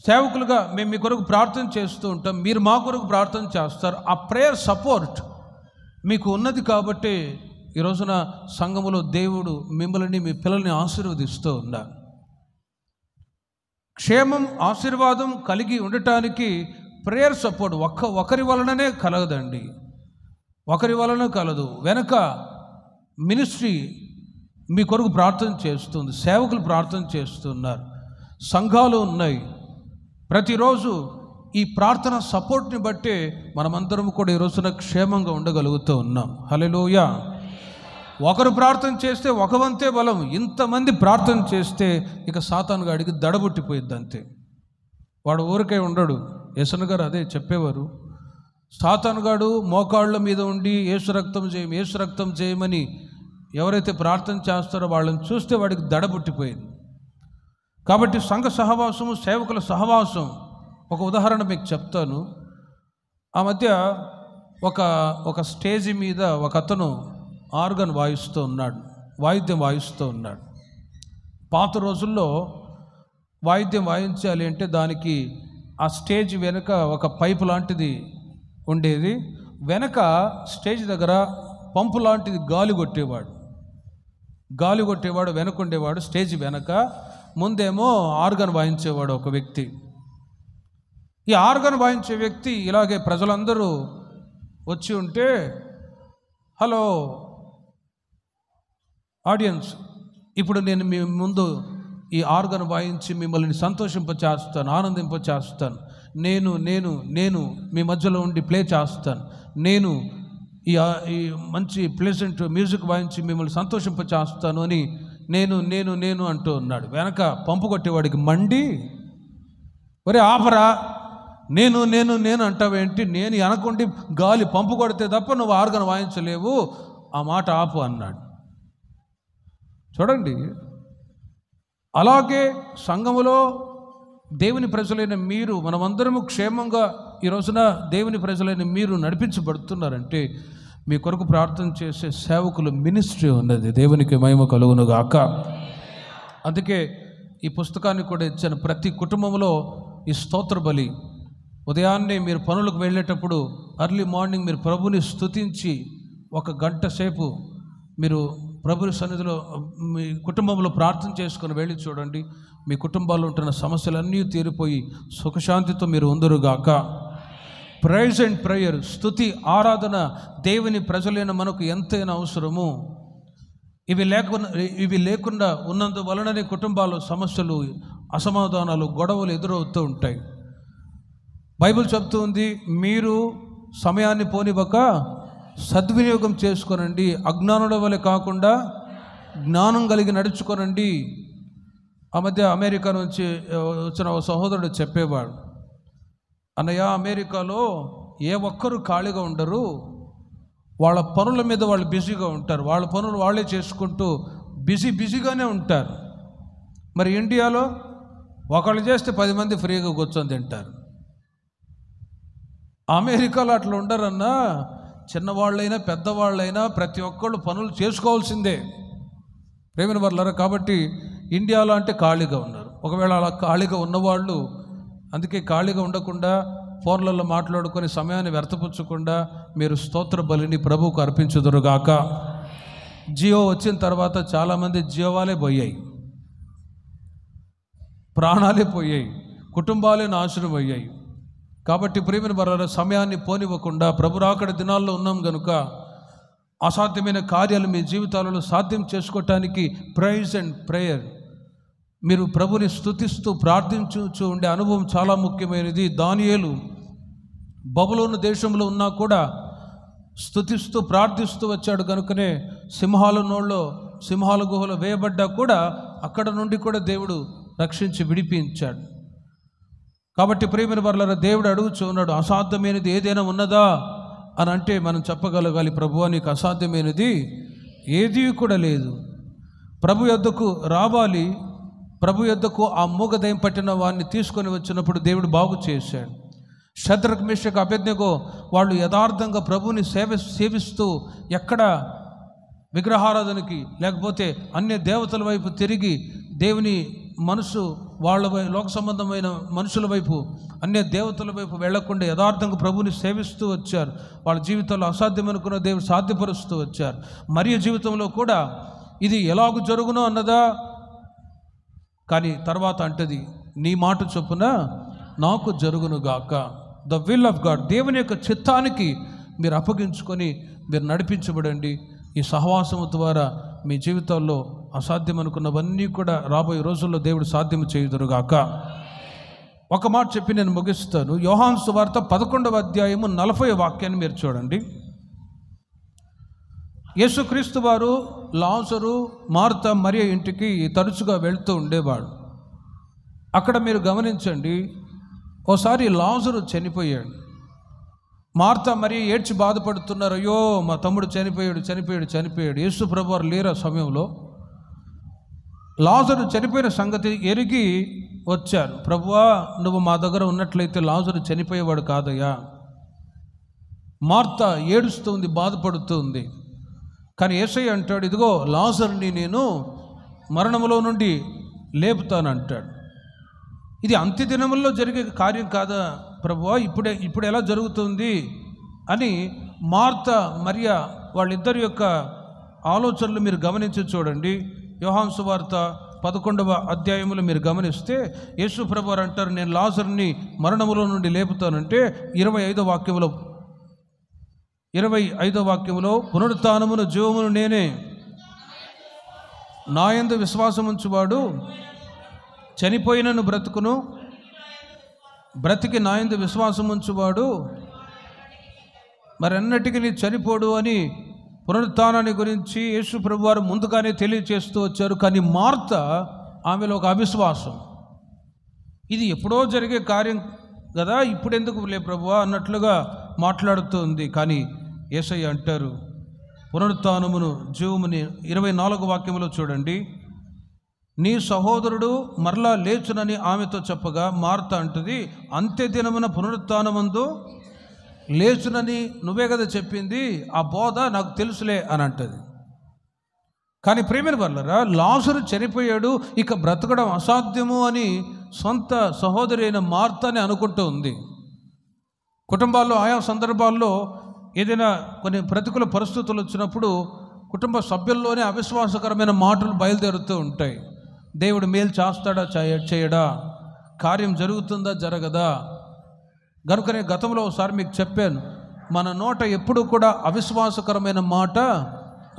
సేవకులుగా మేము మీ కొరకు ప్రార్థన చేస్తూ ఉంటాం, మీరు మా కొరకు ప్రార్థన చేస్తారు. ఆ ప్రేయర్ సపోర్ట్ మీకు ఉన్నది కాబట్టి ఈ రోజున సంఘములో దేవుడు మిమ్మల్ని, మీ పిల్లల్ని ఆశీర్వదిస్తూ ఉన్నారు. క్షేమం, ఆశీర్వాదం కలిగి ఉండటానికి ప్రేయర్ సపోర్ట్ ఒకరి వలననే కలగదండి, ఒకరి వలన కలదు. వెనక మినిస్ట్రీ మీ కొరకు ప్రార్థన చేస్తుంది, సేవకులు ప్రార్థన చేస్తున్నారు, సంఘాలు ఉన్నాయి. ప్రతిరోజు ఈ ప్రార్థన సపోర్ట్ని బట్టే మనమందరం కూడా ఈ రోజున క్షేమంగా ఉండగలుగుతూ ఉన్నాం. హల్లెలూయా. ఒకరు ప్రార్థన చేస్తే ఒక వంతే బలం, ఇంతమంది ప్రార్థన చేస్తే ఇక సాతాను గాడికి దడబుట్టిపోయిద్ది అంతే. వాడు ఊరికే ఉండడు. యేసన్న గారు అదే చెప్పేవారు, సాతాను గాడు మోకాళ్ళ మీద ఉండి యేసు రక్తం చేయమని ఎవరైతే ప్రార్థన చేస్తారో వాళ్ళని చూస్తే వాడికి దడబుట్టిపోయింది. కాబట్టి సంఘ సహవాసము, సేవకుల సహవాసం, ఒక ఉదాహరణ మీకు చెప్తాను. ఆ మధ్య ఒక స్టేజి మీద ఒక అతను ఆర్గన్ వాయిద్యం వాయిస్తూ ఉన్నాడు. పాత రోజుల్లో వాయిద్యం వాయించాలి అంటే దానికి ఆ స్టేజ్ వెనుక ఒక పైపు లాంటిది ఉండేది. వెనక స్టేజ్ దగ్గర పంపు లాంటిది గాలి కొట్టేవాడు వెనక ఉండేవాడు. స్టేజ్ వెనక ముందేమో ఆర్గన్ వాయించేవాడు ఒక వ్యక్తి. ఈ ఆర్గన్ వాయించే వ్యక్తి ఇలాగే ప్రజలందరూ వచ్చి ఉంటే, హలో ఆడియన్స్, ఇప్పుడు నేను మీ ముందు ఈ ఆర్గన్ వాయించి మిమ్మల్ని సంతోషింపచేస్తాను, ఆనందింపచేస్తాను. నేను నేను నేను మీ మధ్యలో ఉండి ప్లే చేస్తాను. నేను ఈ మంచి ప్లెజెంట్ మ్యూజిక్ వాయించి మిమ్మల్ని సంతోషింపచేస్తాను అని నేను అంటూ ఉన్నాడు. వెనక పంపు కొట్టేవాడికి మండి, ఒరే ఆపరా, నేను అంటావేంటి, నేను వెనకుండి గాలి పంపు కొడితే తప్ప నువ్వు ఆర్గన్ వాయించలేవు, ఆ మాట ఆపు అన్నాడు. చూడండి, అలాగే సంఘములో దేవుని ప్రజలైన మీరు, మనమందరము క్షేమంగా ఈ రోజున దేవుని ప్రజలైన మీరు నడిపించబడుతున్నారంటే మీ కొరకు ప్రార్థన చేసే సేవకులు మినిస్ట్రీ ఉన్నది. దేవునికి మహిమ కలుగును గాక. అందుకే ఈ పుస్తకాన్ని కూడా ఇచ్చాను. ప్రతి కుటుంబంలో ఈ స్తోత్ర బలి, ఉదయాన్నే మీరు పనులకు వెళ్ళేటప్పుడు ఎర్లీ మార్నింగ్ మీరు ప్రభుని స్తుతించి 1 గంట సేపు మీరు ప్రభుని సన్నిధిలో మీ కుటుంబంలో ప్రార్థన చేసుకొని వెళ్ళి చూడండి. మీ కుటుంబాల్లో ఉంటున్న సమస్యలన్నీ తీరిపోయి సుఖశాంతితో మీరు ఉందరుగాక. ప్రైజ్ అండ్ ప్రేయర్, స్తుతి, ఆరాధన దేవుని ప్రజలైన మనకు ఎంతైనా అవసరము. ఇవి లేకుండా ఉన్నందువలననే కుటుంబాల్లో సమస్యలు, అసమాధానాలు, గొడవలు ఎదురవుతూ ఉంటాయి. బైబిల్ చెప్తూ ఉంది, మీరు సమయాన్ని పోనివ్వక సద్వినియోగం చేసుకోనండి, అజ్ఞానుల వలె కాకుండా జ్ఞానం కలిగి నడుచుకోనండి. ఆ మధ్య అమెరికా నుంచి వచ్చిన ఒక సహోదరుడు చెప్పేవాడు, అన్నయ్య, అమెరికాలో ఏ ఒక్కరూ ఖాళీగా ఉండరు, వాళ్ళ పనుల మీద వాళ్ళు బిజీగా ఉంటారు, వాళ్ళ పనులు వాళ్ళే చేసుకుంటూ బిజీగానే ఉంటారు. మరి ఇండియాలో ఒకళ్ళు చేస్తే 10 మంది ఫ్రీగా కూర్చొని తింటారు. అమెరికాలో అట్లా ఉండరన్నా, చిన్నవాళ్ళైనా పెద్దవాళ్ళైనా ప్రతి ఒక్కళ్ళు పనులు చేసుకోవాల్సిందే ప్రేమిన వర్లారా. కాబట్టి ఇండియాలో అంటే ఖాళీగా ఉన్నారు. ఒకవేళ అలా ఖాళీగా ఉన్నవాళ్ళు, అందుకే ఖాళీగా ఉండకుండా ఫోన్లలో మాట్లాడుకొని సమయాన్ని వ్యర్థపుచ్చకుండా మీరు స్తోత్ర బలిని ప్రభువుకు అర్పించుదురుగాక. జియో వచ్చిన తర్వాత చాలామంది జీవాలే పోయాయి, ప్రాణాలే పోయాయి, కుటుంబాలే నాశనం అయ్యాయి. కాబట్టి ప్రియమైన వారు, సమయాన్ని పోనివ్వకుండా ప్రభు రాకడ దినాల్లో ఉన్నాం కనుక అసాధ్యమైన కార్యాలు మీ జీవితాలలో సాధ్యం చేసుకోవటానికి ప్రైజ్ అండ్ ప్రేయర్, మీరు ప్రభుని స్తుతిస్తూ ప్రార్థించు ఉండే అనుభవం చాలా ముఖ్యమైనది. దానియేలు బబులోను దేశంలో ఉన్నా కూడా స్తుతిస్తూ ప్రార్థిస్తూ వచ్చాడు కనుకనే సింహాల గుహలో వేయబడ్డా కూడా అక్కడ నుండి కూడా దేవుడు రక్షించి విడిపించాడు. కాబట్టి ప్రియమైన వారలారా, దేవుడు అడుగుచున్నాడు, అసాధ్యమైనది ఏదైనా ఉన్నదా అని అంటే మనం చెప్పగలగాలి, ప్రభువా నీకు అసాధ్యమైనది ఏదీ కూడా లేదు. ప్రభు యొద్దకు రావాలి. ప్రభు యొద్దకు ఆ మూగదయం పట్టిన వారిని తీసుకొని వచ్చినప్పుడు దేవుడు బాగు చేశాడు. షద్రక్ మేషక్ అబేద్నెగో వాళ్ళు యథార్థంగా ప్రభువుని సేవిస్తూ ఎక్కడ విగ్రహారాధనకి లేకపోతే అన్య దేవతల వైపు తిరిగి దేవుని మనసు వాళ్ళ లోక సంబంధమైన మనుషుల వైపు అన్య దేవతల వైపు వెళ్లకుండా యథార్థంగా ప్రభువుని సేవిస్తూ వచ్చారు. వాళ్ళ జీవితంలో అసాధ్యమనుకున్న దేవుడు సాధ్యపరుస్తూ వచ్చారు. మరియ జీవితంలో కూడా ఇది ఎలాగూ జరుగునో అన్నదా, కానీ తర్వాత అంటది, నీ మాట చొప్పున నాకు జరుగునుగాక. ద విల్ ఆఫ్ గాడ్, దేవుని యొక్క చిత్తానికి మీరు అప్పగించుకొని మీరు నడిపించబడండి. ఈ సహవాసము ద్వారా మీ జీవితాల్లో అసాధ్యం అనుకున్నవన్నీ కూడా రాబోయే రోజుల్లో దేవుడు సాధ్యం చేయుదురుగాక. ఒక మాట చెప్పి నేను ముగిస్తాను. యోహాను సువార్త 11వ అధ్యాయము 40వ వాక్యాన్ని మీరు చూడండి. యేసుక్రీస్తు వారు లాజరు, మార్త, మరియ ఇంటికి తరచుగా వెళ్తూ ఉండేవాడు. అక్కడ మీరు గమనించండి, ఓసారి లాజరు చనిపోయాడు. మార్త మరియ ఏడ్చి బాధపడుతున్నారు, అయ్యో మా తమ్ముడు చనిపోయాడు. యేసు ప్రభు వారు లేరు ఆ సమయంలో. లాజరు చనిపోయిన సంగతి ఎరిగి వచ్చారు. ప్రభువా, నువ్వు మా దగ్గర ఉన్నట్లయితే లాజరు చనిపోయేవాడు కాదయ్యా. మార్త ఏడుస్తుంది, బాధపడుతుంది. కానీ యేసయ్య అంటాడు, ఇదిగో లాజరుని నేను మరణములో నుండి లేపుతానంటాడు. ఇది అంత్యదినముల్లో జరిగే కార్యం కాదా ప్రభువా, ఇప్పుడు ఎలా జరుగుతుంది అని మార్త మరియ వాళ్ళిద్దరి యొక్క ఆలోచనలు మీరు గమనించి చూడండి. యోహాను సువార్త 11వ అధ్యాయములో మీరు గమనిస్తే యేసు ప్రభు వారు అంటారు, నేను లాజరుని మరణములో నుండి లేపుతానంటే 25వ వాక్యములో పునరుత్థానమును జీవమును నేనే, నా యందు విశ్వాసముంచువాడు చనిపోయినను బ్రతుకును, బ్రతికి నా యందు విశ్వాసముంచువాడు మరెన్నటికి నీ చనిపోడు అని పునరుత్థానాన్ని గురించి యేసు ప్రభు వారు ముందుగానే తెలియచేస్తూ వచ్చారు. కానీ మార్త, ఆమెలో ఒక అవిశ్వాసం, ఇది ఎప్పుడో జరిగే కార్యం కదా, ఇప్పుడెందుకు లే ప్రభువా అన్నట్లుగా మాట్లాడుతుంది. కానీ యేసయ్య అంటారు, పునరుత్థానమును జీవముని 24వ వాక్యములో చూడండి, నీ సహోదరుడు మరలా లేచునని ఆమెతో చెప్పగా మార్త అంటుంది, అంత్యదినమున పునరుత్థానమందు లేచునని నువ్వే కదా చెప్పింది, ఆ బోధ నాకు తెలుసులే అని అంటది. కానీ ప్రియమైన వాళ్ళరా, లాజరు చనిపోయాడు, ఇక బ్రతకడం అసాధ్యము అని సొంత సహోదరి అయిన మార్తని అనుకుంటూ ఉంది. కుటుంబాల్లో ఆయా సందర్భాల్లో ఏదైనా కొన్ని ప్రతికూల పరిస్థితులు వచ్చినప్పుడు కుటుంబ సభ్యుల్లోనే అవిశ్వాసకరమైన మాటలు బయలుదేరుతూ ఉంటాయి. దేవుడు మేలు చేస్తాడా చేయడా, కార్యం జరుగుతుందా జరగదా. కనుకనే గతంలో ఒకసారి మీకు చెప్పాను, మన నోట ఎప్పుడు కూడా అవిశ్వాసకరమైన మాట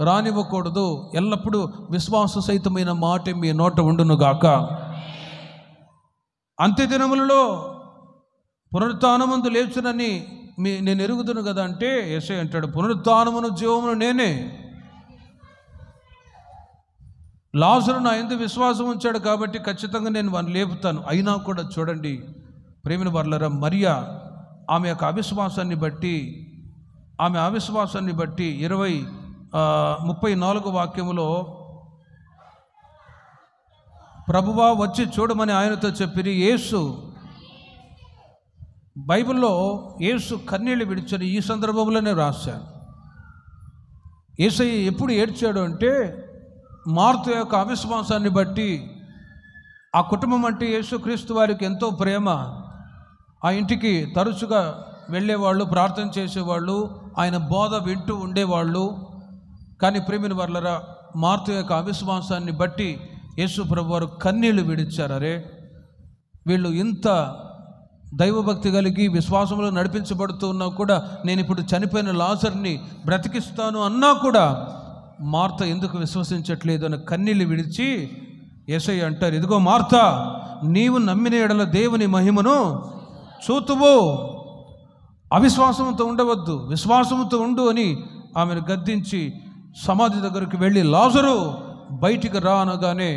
రానివ్వకూడదు. ఎల్లప్పుడూ విశ్వాస సహితమైన మాట మీ నోట ఉండునుగాక. అంత్యదినములలో పునరుత్థానమందు లేచునని నేను ఎరుగుదును కదా అంటే యేసయ్య అంటాడు, పునరుత్థానమును జీవమును నేనే. లాజరు నా యందు విశ్వాసం ఉంచాడు కాబట్టి ఖచ్చితంగా నేను వాడిని లేపుతాను. అయినా కూడా చూడండి ప్రేమిన వర్లరా, మరియ ఆమె యొక్క అవిశ్వాసాన్ని బట్టి 34వ వాక్యములో ప్రభువా వచ్చి చూడమని ఆయనతో చెప్పిరి. యేసు, బైబిల్లో యేసు కన్నీళ్ళు విడిచని ఈ సందర్భంలోనే రాశాను. యేసయ్య ఎప్పుడు ఏడ్చాడు అంటే మార్త యొక్క అవిశ్వాసాన్ని బట్టి. ఆ కుటుంబం అంటే యేసుక్రీస్తు వారికి ఎంతో ప్రేమ. ఆ ఇంటికి తరచుగా వెళ్ళేవాళ్ళు, ప్రార్థన చేసేవాళ్ళు, ఆయన బోధ వింటూ ఉండేవాళ్ళు. కానీ ప్రేమిన వర్లరా, మార్త యొక్క అవిశ్వాసాన్ని బట్టి యేసు ప్రభు వారు కన్నీళ్లు విడిచారు. అరే, వీళ్ళు ఇంత దైవభక్తి కలిగి విశ్వాసంలో నడిపించబడుతూ ఉన్నా కూడా నేను ఇప్పుడు చనిపోయిన లాజర్ని బ్రతికిస్తాను అన్నా కూడా మార్త ఎందుకు విశ్వసించట్లేదు అని కన్నీళ్లు విడిచి యేసయ్య అంటారు, ఇదిగో మార్త, నీవు నమ్మిన ఎడల దేవుని మహిమను చూతువు, అవిశ్వాసంతో ఉండవద్దు, విశ్వాసంతో ఉండు అని ఆమెను గద్దించి సమాధి దగ్గరికి వెళ్ళి లాజరు బయటికి రా అనగానే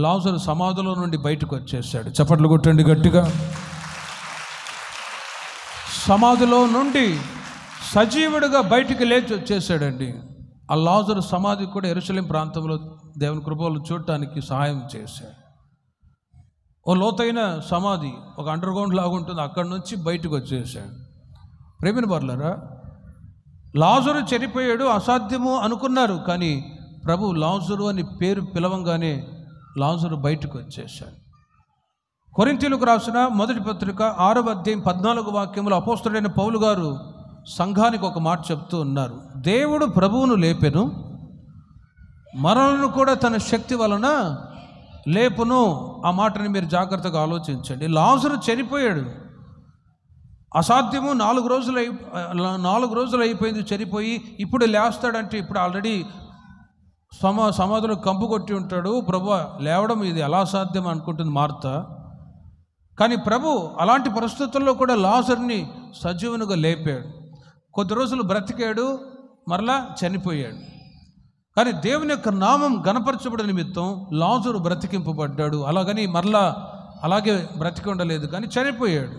లాజరు సమాధిలో నుండి బయటకు వచ్చేసాడు. చప్పట్లు కొట్టండి గట్టిగా. సమాధిలో నుండి సజీవుడిగా బయటికి లేచి వచ్చేసాడండి. ఆ లాజరు సమాధి కూడా యెరూషలేం ప్రాంతంలో దేవుని కృపలో చూడటానికి సహాయం చేశాడు. ఓ లోతైన సమాధి, ఒక అండర్ గ్రౌండ్ లాగా ఉంటుంది, అక్కడి నుంచి బయటకు వచ్చేసాడు. ప్రేమిన వారలారా, లాజరు చనిపోయాడు, అసాధ్యము అనుకున్నారు. కానీ ప్రభు లాజరు అని పేరు పిలవంగానే లాజరు బయటకు వచ్చేసాడు. కొరింథీయులకు రాసిన మొదటి పత్రిక 6వ అధ్యాయం 14వ వాక్యంలో అపోస్తలుడైన పౌలు గారు సంఘానికి ఒక మాట చెప్తూ ఉన్నారు. దేవుడు ప్రభువును లేపెను, మరణను కూడా తన శక్తి వలన లేపును. ఆ మాటని మీరు జాగ్రత్తగా ఆలోచించండి. లాజరు చనిపోయాడు, అసాధ్యము, 4 రోజులు అయిపోయింది చనిపోయి. ఇప్పుడు లేస్తాడంటే ఇప్పుడు ఆల్రెడీ సమాధిలో కంపు కొట్టి ఉంటాడు. ప్రభు లేవడం ఇది ఎలా సాధ్యం అనుకుంటుంది మార్త. కానీ ప్రభు అలాంటి పరిస్థితుల్లో కూడా లాజరుని సజీవునిగా లేపాడు. కొద్ది రోజులు బ్రతికాడు, మరలా చనిపోయాడు. కానీ దేవుని యొక్క నామం గణపరచబడి నిమిత్తం లాజరు బ్రతికింపబడ్డాడు. అలాగని మరలా అలాగే బ్రతికి ఉండలేదు, కానీ చనిపోయాడు.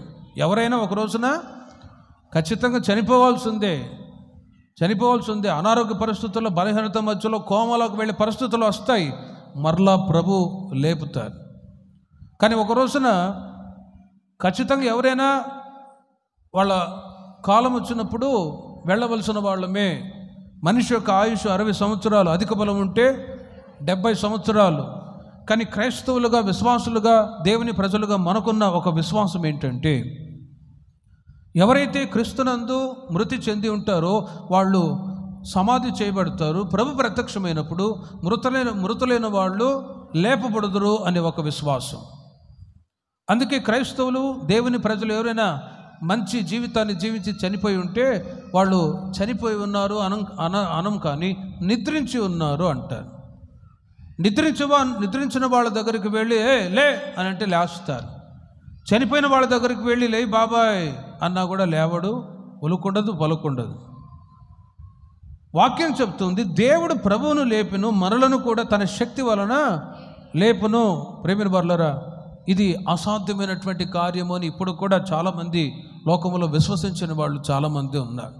ఎవరైనా ఒక రోజున ఖచ్చితంగా చనిపోవాల్సిందే. అనారోగ్య పరిస్థితుల్లో, బలహీనత మధ్యలో కోమలోకి వెళ్ళే పరిస్థితులు వస్తాయి, మరలా ప్రభు లేపుతారు. కానీ ఒక రోజున ఖచ్చితంగా ఎవరైనా వాళ్ళ కాలం వచ్చినప్పుడు వెళ్ళవలసిన వాళ్ళమే. మనిషి యొక్క ఆయుష్ 60 సంవత్సరాలు, అధిక బలం ఉంటే 70 సంవత్సరాలు. కానీ క్రైస్తవులుగా, విశ్వాసులుగా, దేవుని ప్రజలుగా మనకున్న ఒక విశ్వాసం ఏంటంటే, ఎవరైతే క్రీస్తునందు మృతి చెంది ఉంటారో వాళ్ళు సమాధి చేయబడతారు. ప్రభు ప్రత్యక్షమైనప్పుడు మృతులైన వాళ్ళు లేపబడుదురు అనే ఒక విశ్వాసం. అందుకే క్రైస్తవులు, దేవుని ప్రజలు ఎవరైనా మంచి జీవితాన్ని జీవించి చనిపోయి ఉంటే వాళ్ళు చనిపోయి ఉన్నారు అనం కానీ నిద్రించి ఉన్నారు అంటారు. నిద్రించిన వాళ్ళ దగ్గరికి వెళ్ళి లే అని అంటే లేస్తారు. చనిపోయిన వాళ్ళ దగ్గరికి వెళ్ళి లే బాబాయ్ అన్నా కూడా లేవడు, ఒలుకుండదు, పలుకుండదు. వాక్యం చెప్తుంది, దేవుడు ప్రభువును లేపును, మరలను కూడా తన శక్తి వలన లేపును. ప్రేమిన వారలారా, ఇది అసాధ్యమైనటువంటి కార్యము అని ఇప్పుడు కూడా చాలామంది లోకంలో విశ్వసించిన వాళ్ళు చాలామంది ఉన్నారు.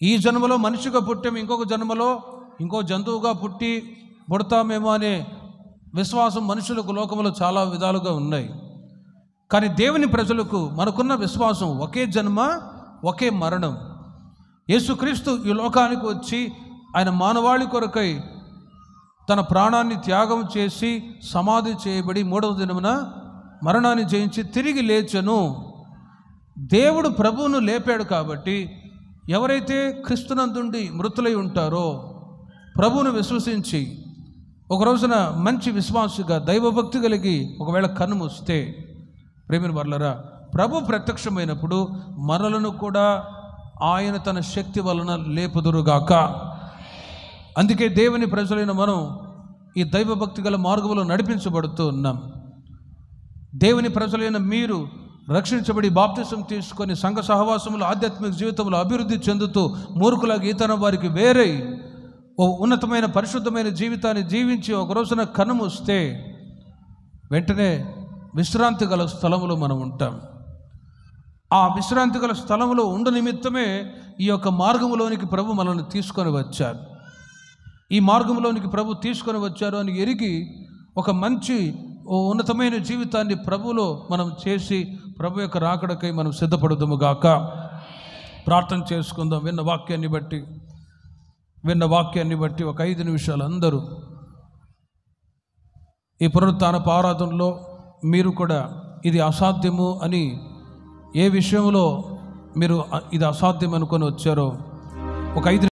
ఈ జన్మలో మనిషిగా పుట్టాము, ఇంకొక జన్మలో ఇంకో జంతువుగా పుడతామేమో అనే విశ్వాసం మనుషులకు లోకంలో చాలా విధాలుగా ఉన్నాయి. కానీ దేవుని ప్రజలకు మనకున్న విశ్వాసం ఒకే జన్మ, ఒకే మరణం. యేసుక్రీస్తు ఈ లోకానికి వచ్చి ఆయన మానవాళి కొరకై తన ప్రాణాన్ని త్యాగం చేసి సమాధి చేయబడి 3వ దినమున మరణాన్ని జయించి తిరిగి లేచెను. దేవుడు ప్రభువును లేపాడు కాబట్టి ఎవరైతే క్రీస్తునందుండి మృతులై ఉంటారో, ప్రభువును విశ్వసించి ఒక రోజున మంచి విశ్వాసిగా, దైవభక్తి కలిగి ఒకవేళ కన్ను మూస్తే, ప్రేమిన వారలారా, ప్రభు ప్రత్యక్షమైనప్పుడు మరలను కూడా ఆయన తన శక్తి వలన లేపుదురుగాక. అందుకే దేవుని ప్రజలైన మనం ఈ దైవభక్తి గల మార్గంలో నడిపించబడుతూ ఉన్నాం. దేవుని ప్రజలైన మీరు రక్షించబడి బాప్తిసం తీసుకొని సంఘ సహవాసములు, ఆధ్యాత్మిక జీవితంలో అభివృద్ధి చెందుతూ మూర్ఖులాగా ఈతన వారికి వేరై ఓ ఉన్నతమైన పరిశుద్ధమైన జీవితాన్ని జీవించి ఒక రోజున కన్నుమూస్తే వెంటనే విశ్రాంతి గల స్థలంలో మనం ఉంటాం. ఆ విశ్రాంతి గల స్థలంలో ఉండ నిమిత్తమే ఈ యొక్క మార్గంలోనికి ప్రభు మనల్ని తీసుకొని వచ్చారు. ఈ మార్గంలోనికి ప్రభు తీసుకొని వచ్చారు అని ఎరిగి ఒక మంచి ఉన్నతమైన జీవితాన్ని ప్రభులో మనం చేసి ప్రభు యొక్క రాకడకై మనం సిద్ధపడదుము గాక. ప్రార్థన చేసుకుందాం. విన్న వాక్యాన్ని బట్టి ఒక 5 నిమిషాలు అందరూ ఈ పునరుత్థానపు ఆరాధనలో మీరు కూడా ఇది అసాధ్యము అని ఏ విషయంలో మీరు ఇది అసాధ్యం అనుకొని వచ్చారో ఒక 5